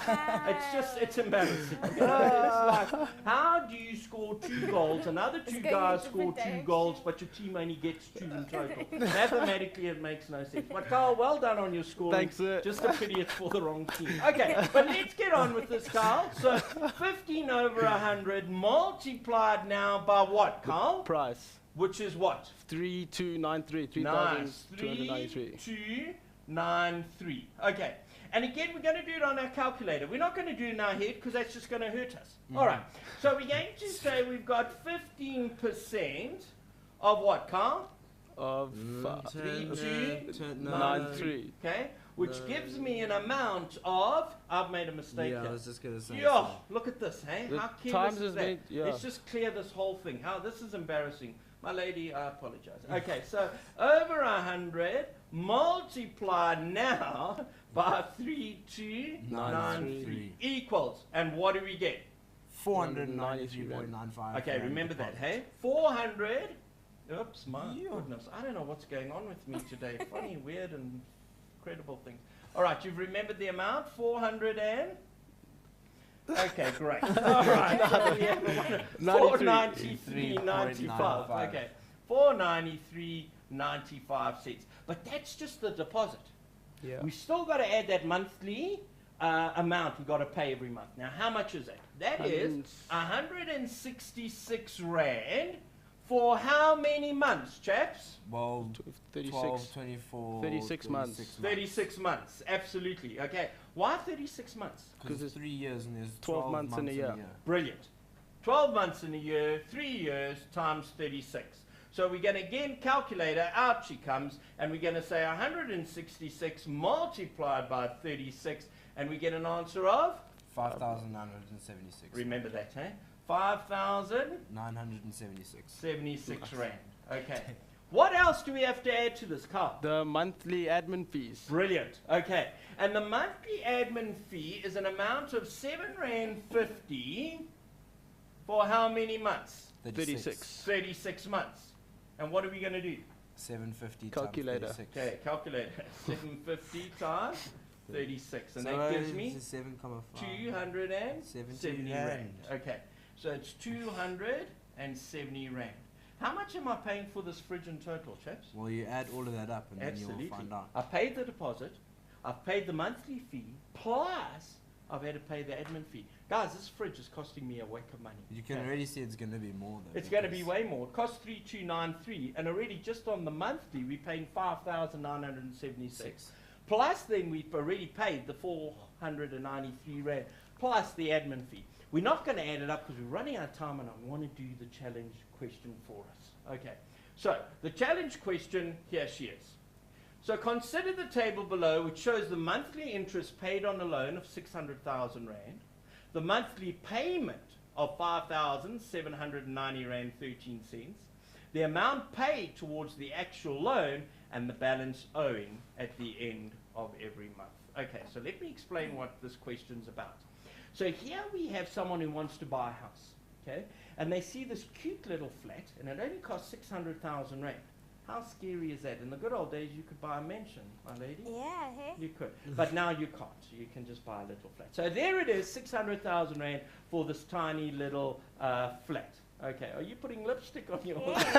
it's embarrassing. You know? It's like, how do you score 2 goals, another 2 guys score 2 goals, but your team only gets 2 in total? Mathematically, it makes no sense. But Carl, well done on your scoring. Thanks, sir. Just a pity it's for the wrong team. Okay, but let's get on with this, Carl. So 15 over 100 multiplied now by what, Carl? Price. Which is what? 3,293. Nice. 3,293. 3,293. Okay. And again, we're going to do it on our calculator. We're not going to do it in our head because that's just going to hurt us. All right. So we're going to say we've got 15% of what, Carl? Of 3,293. Okay. Which gives me an amount of, I've made a mistake Yeah, I here. was just going to say. Yo, look at this, hey? The How times careless is is that? meant- yeah. Let's just clear this whole thing. How this is embarrassing. My lady, I apologize. Okay, so over 100 multiplied now by 3,293 equals, and what do we get? 493.95. Okay, remember that, hey? 400. Oops, my goodness. I don't know what's going on with me today. Funny, weird, and incredible things. All right, you've remembered the amount? 400 and? Okay, great. All right. So we have 493.95. Okay, 493.95 cents. But that's just the deposit. Yeah. We still got to add that monthly amount we've got to pay every month. Now, how much is that? That is 166 Rand for how many months, chaps? Well, 36. 12, 24, 36 months. 36 months, absolutely. Okay, why 36 months? Because there's 3 years and there's 12 months in a year. Brilliant. 12 months in a year, 3 years times 36. So we're going to again calculator, out she comes, and we're going to say 166 multiplied by 36, and we get an answer of? 5,976. Remember that, eh? 5,976 976. Rand. Okay. What else do we have to add to this, Carl? The monthly admin fees. Brilliant. Okay. And the monthly admin fee is an amount of 7.50 for how many months? 36. 36 months. And what are we going to do? 750 Calculator. times 36. Okay, calculate. 750 times 36. And So that gives me 7,5. 270 Rand. Okay. So it's 270 Rand. How much am I paying for this fridge in total, chaps? Well, you add all of that up and Absolutely. then you'll find out. I paid the deposit, I've paid the monthly fee, plus I've had to pay the admin fee. Guys, this fridge is costing me a whack of money. You can Okay. already see it's going to be more though. It's going to be because way more. It costs 3,293, and already just on the monthly we're paying 5,976. Plus then we've already paid the 493 Rand, plus the admin fee. We're not going to add it up because we're running out of time, and I want to do the challenge question for us. Okay, so the challenge question, here she is. So consider the table below, which shows the monthly interest paid on a loan of 600,000 Rand, the monthly payment of 5,790 Rand 13 cents, the amount paid towards the actual loan, and the balance owing at the end of every month. Okay, so let me explain what this question's about. So here we have someone who wants to buy a house, okay? And they see this cute little flat, and it only costs 600,000 Rand. How scary is that? In the good old days, you could buy a mansion, my lady. Yeah, hey? You could. But now you can't. You can just buy a little flat. So there it is, 600,000 Rand for this tiny little flat. Okay, are you putting lipstick on your Yes.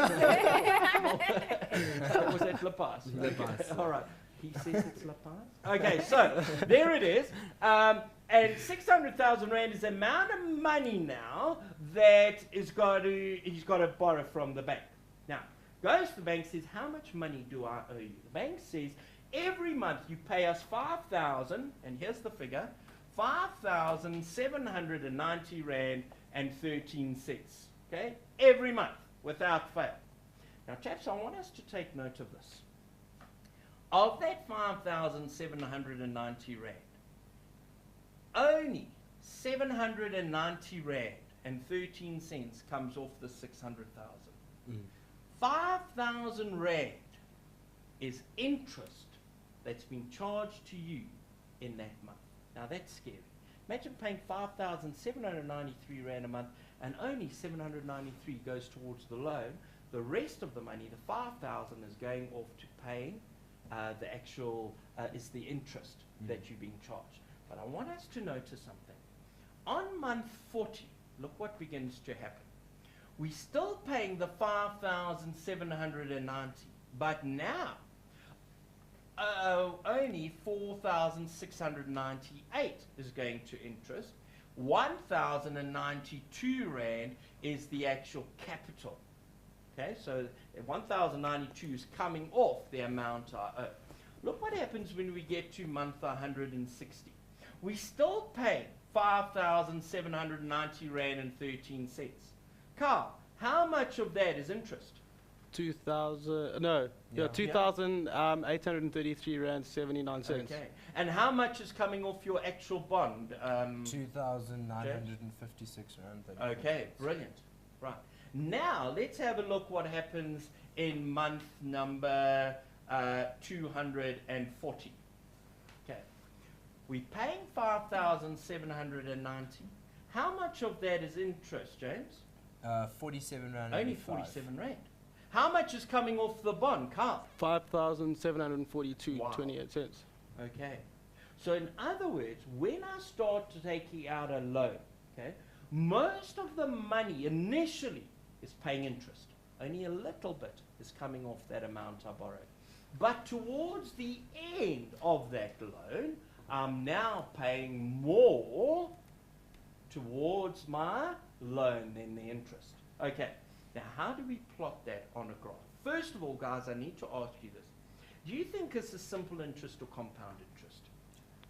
Was that Lapas? Lapas. Okay, all right. He says it's Lapas. Okay, so there it is. And 600,000 rand is the amount of money now that he's got to borrow from the bank. Now, goes to the bank, says, how much money do I owe you? The bank says, every month you pay us 5,000, and here's the figure, 5,790 rand and 13 cents. Okay? Every month, without fail. Now, chaps, I want us to take note of this. Of that 5,790 rand, only 790 rand and 13 cents comes off the 600,000. 5,000 rand is interest that's been charged to you in that month. Now that's scary. Imagine paying 5,793 rand a month and only 793 goes towards the loan. The rest of the money, the 5,000, is going off to paying the actual, is the interest that you're being charged. But I want us to notice something. On month 40, look what begins to happen. We're still paying the 5,790, but now only 4,698 is going to interest. 1,092 rand is the actual capital. Okay, so 1,092 is coming off the amount I owe. Look what happens when we get to month 160. We still pay 5,790 rand and 13 cents. Carl, how much of that is interest? 2,833 rand 79 cents. Okay, and how much is coming off your actual bond? 2,956 rand. Okay, brilliant. Right. Now, let's have a look what happens in month number 240. Okay. We're paying 5,790. How much of that is interest, James? 47 rand. Only 47 rand. How much is coming off the bond, Carl? 5,742 Wow. 28 cents. Okay. So in other words, when I start taking out a loan, okay, most of the money initially is paying interest. Only a little bit is coming off that amount I borrowed. But towards the end of that loan, I'm now paying more towards my loan than the interest. Okay, now how do we plot that on a graph? First of all, guys, I need to ask you this. Do you think it's a simple interest or compound interest?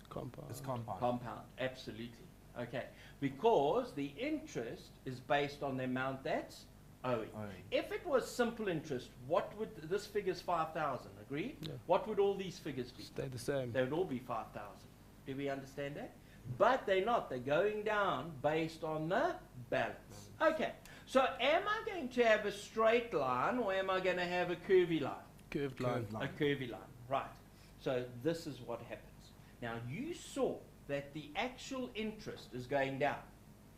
Compound. It's compound. Compound, absolutely. Okay, because the interest is based on the amount that's owing. If it was simple interest, what would this figure's 5,000? Agreed? Yeah. What would all these figures be? Stay the same. They would all be 5,000. Do we understand that? But they're not. They're going down based on the balance. Okay. So am I going to have a straight line or am I going to have a curvy line? Curved line. A curvy line. Right. So this is what happens. Now you saw that the actual interest is going down.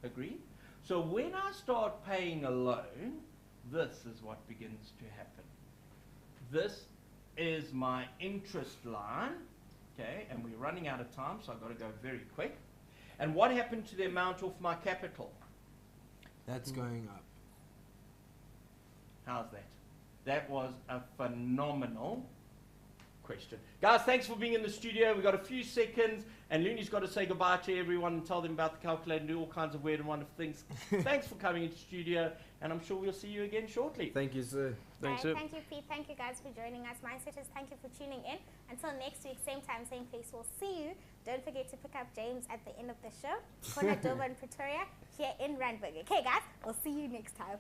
Agree? So when I start paying a loan, this is what begins to happen. This is my interest line. Okay, and we're running out of time, so I've got to go very quick. And what happened to the amount off my capital? That's going up. How's that? That was a phenomenal question. Guys, thanks for being in the studio. We've got a few seconds, and Looney's got to say goodbye to everyone and tell them about the calculator and do all kinds of weird and wonderful things. Thanks for coming into the studio, and I'm sure we'll see you again shortly. Thank you, sir. Thanks, Right, sir. thank you, Pete. Thank you, guys, for joining us. Mindsetters, thank you for tuning in. Until next week, same time, same place. We'll see you. Don't forget to pick up James at the end of the show. Kona Dover and Pretoria here in Randburg. Okay, guys, we'll see you next time.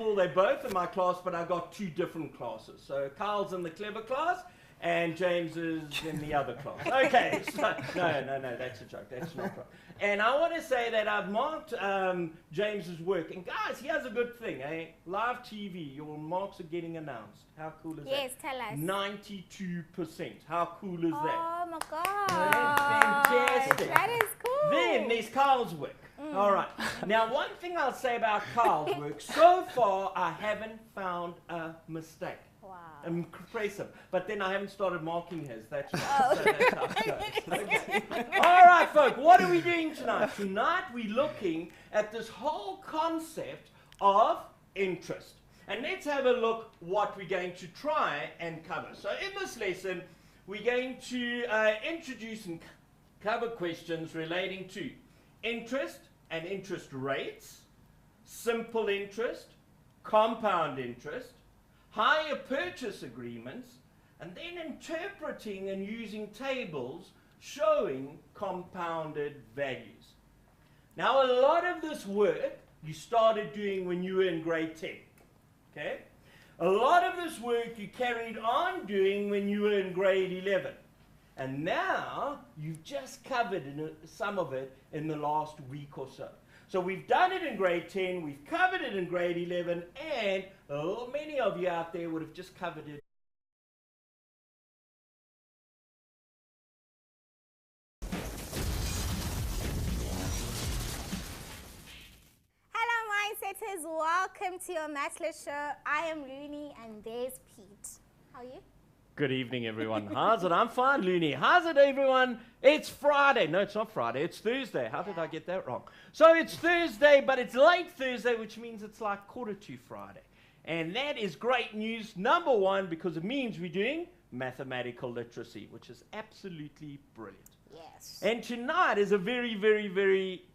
Well, they're both in my class, but I got two different classes. So Carl's in the clever class, and James is in the other class. Okay, so, no, that's a joke. That's not right. And I want to say that I've marked James's work. And guys, here's a good thing, eh? Live TV, your marks are getting announced. How cool is that? Yes, tell us. 92%. How cool is that? Oh my God. Fantastic. That is cool. Then there's Carl's work. All right. Now, one thing I'll say about Carl's work, so far I haven't found a mistake. Wow. Impressive. But then I haven't started marking his. That's right. So that's how it goes. Okay. All right, folks. What are we doing tonight? Tonight we're looking at this whole concept of interest. And let's have a look what we're going to try and cover. So in this lesson, we're going to introduce and cover questions relating to interest and interest rates, simple interest, compound interest, hire purchase agreements, and then interpreting and using tables showing compounded values. Now, a lot of this work you started doing when you were in grade 10. Okay? A lot of this work you carried on doing when you were in grade 11. And now you've just covered some of it in the last week or so. So we've done it in grade 10, we've covered it in grade 11, and many of you out there would have just covered it. Hello, Mindsetters. Welcome to your Matchless Show. I am Looney, and there's Pete. How are you? Good evening, everyone. How's it? I'm fine, Looney. How's it, everyone? It's Friday. No, it's not Friday. It's Thursday. How did I get that wrong? So it's Thursday, but it's late Thursday, which means it's like 2:45 Friday. And that is great news, number one, because it means we're doing mathematical literacy, which is absolutely brilliant. Yes. And tonight is a very, very, very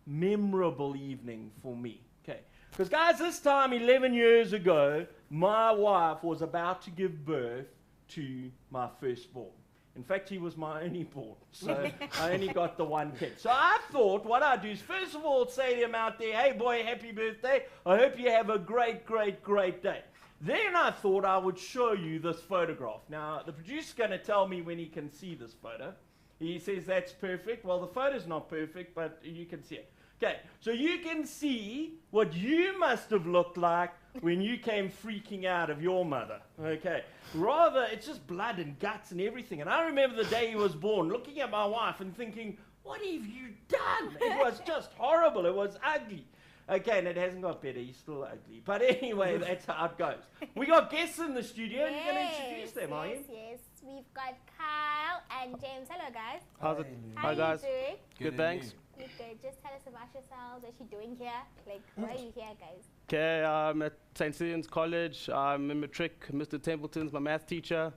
memorable evening for me. Okay. Because, guys, this time 11 years ago, my wife was about to give birth to my firstborn. In fact, he was my only born, so I only got the one kid. So I thought what I'd do is, first of all, say to him out there, hey boy, happy birthday. I hope you have a great, great, great day. Then I thought I would show you this photograph. Now, the producer's going to tell me when he can see this photo. He says that's perfect. Well, the photo's not perfect, but you can see it. Okay, so you can see what you must have looked like when you came freaking out of your mother. Okay, rather, it's just blood and guts and everything. And I remember the day he was born, looking at my wife and thinking, what have you done? It was just horrible. It was ugly. Okay, and it hasn't got better. He's still ugly. But anyway, that's how it goes. We got guests in the studio. Yes, You're going to introduce them, are you? Yes, we've got Kyle and James. Hello, guys. How's it? How Hi, guys. you doing? Good, thanks. Good. Just tell us about yourselves. What you doing here? Like, why are you here, guys? Okay, I'm at St. Stephen's College. I'm in matric. Mr. Templeton's my math teacher.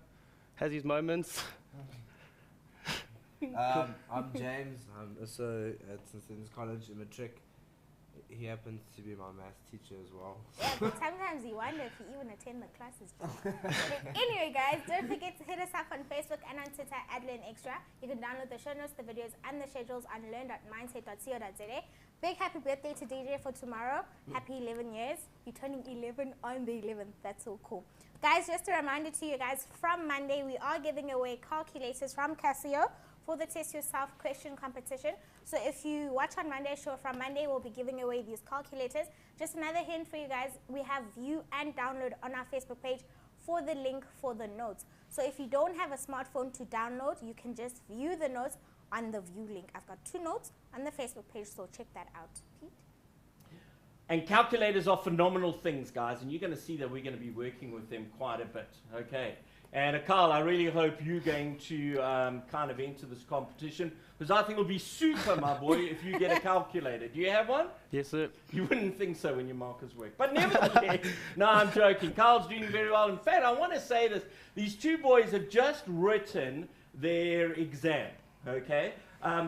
Has his moments. I'm James. I'm also at St. Stephen's College in matric. He happens to be my math teacher as well. Yeah, but sometimes you wonder if you even attend the classes. But anyway, guys, don't forget to hit us up on Facebook and on Twitter at @LearnExtra. You can download the show notes, the videos, and the schedules on learn.mindset.co.za. Big happy birthday to DJ for tomorrow. Happy 11 years. You're turning 11 on the 11th. That's so cool. Guys, just a reminder to you guys, from Monday, we are giving away calculators from Casio for the Test Yourself question competition. So if you watch on Monday's show, from Monday we'll be giving away these calculators. Just another hint for you guys, we have view and download on our Facebook page for the link for the notes. So if you don't have a smartphone to download, you can just view the notes on the view link. I've got 2 notes on the Facebook page, so check that out. Pete? And calculators are phenomenal things, guys, and you're going to see that we're going to be working with them quite a bit. Okay. And Carl, I really hope you're going to kind of enter this competition, because I think it'll be super, my boy, if you get a calculator. Do you have one? Yes, sir. You wouldn't think so when your markers work. But nevertheless, no, I'm joking. Carl's doing very well. In fact, I want to say this. These two boys have just written their exam, okay?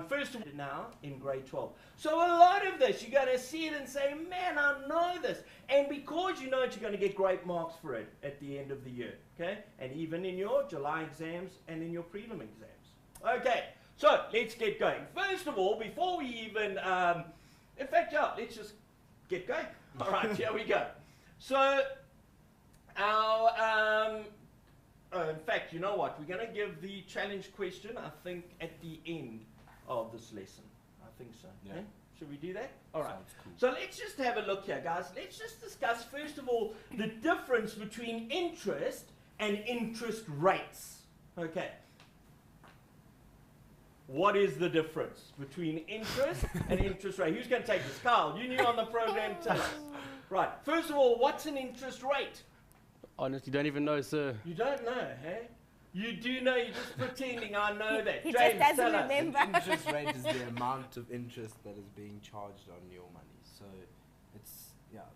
First of all, now in grade 12. So a lot of this, you're going to see it and say, man, I know this. And because you know it, you're going to get great marks for it at the end of the year, okay? And even in your July exams and in your prelim exams. Okay, so let's get going. First of all, before we even, in fact, yeah, let's just get going. All right, here we go. So our, in fact, you know what? We're going to give the challenge question, I think, at the end of this lesson. I think so. Yeah. Should we do that? All right. Sounds cool. So let's just have a look here, guys. Let's just discuss, first of all, the difference between interest and interest rates. Okay. What is the difference between interest and interest rate? Who's going to take this? Carl, you knew on the program, tell us. Right. First of all, what's an interest rate? Honestly, don't even know, sir. You don't know, hey? You do know, you're just pretending I know that. He James, just doesn't tell us. remember. An interest rate is the amount of interest that is being charged on your money. So it's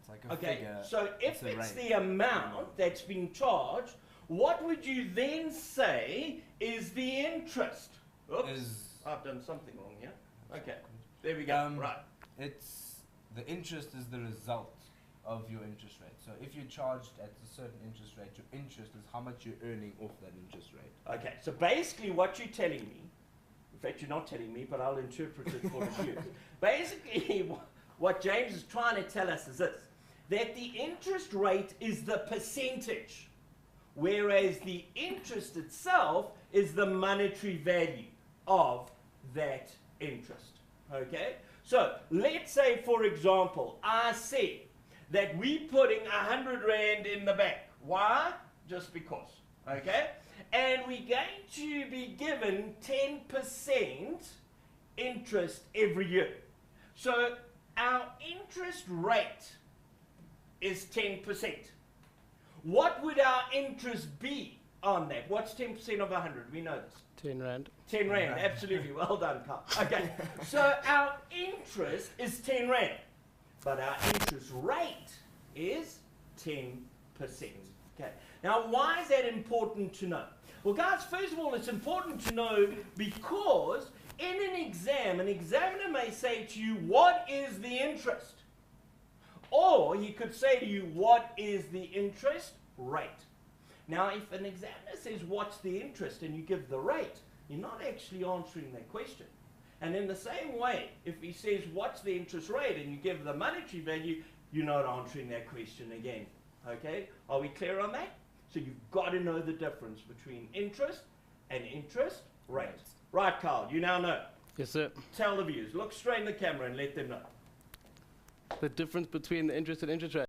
like a Okay, figure. so if a it's rate. the amount that's being charged, what would you then say is the interest? Oops, I've done something wrong here. Okay, there we go. Right. It's the interest is the result of your interest rate. So if you're charged at a certain interest rate, your interest is how much you're earning off that interest rate. Okay, so basically what you're telling me, in fact you're not telling me, but I'll interpret it for you. Basically what James is trying to tell us is this, that the interest rate is the percentage, whereas the interest itself is the monetary value of that interest. Okay? So let's say, for example, I said that we're putting 100 Rand in the bank. Why? Just because. Okay? And we're going to be given 10% interest every year. So our interest rate is 10%. What would our interest be on that? What's 10% of 100? We know this. 10 Rand. 10 Rand, absolutely. Well done, Carl. Okay, so our interest is 10 Rand, but our interest rate is 10%. Okay, now why is that important to know? Well, guys, first of all, it's important to know because in an examiner may say to you, what is the interest? Or he could say to you, what is the interest rate? Now, if an examiner says, what's the interest, and you give the rate, you're not actually answering that question. And in the same way, if he says, what's the interest rate, and you give the monetary value, you're not answering that question again. Okay? Are we clear on that? So you've got to know the difference between interest and interest rate. Right, Carl, you now know. Yes, sir. Tell the viewers. Look straight in the camera and let them know. The difference between the interest and interest rate.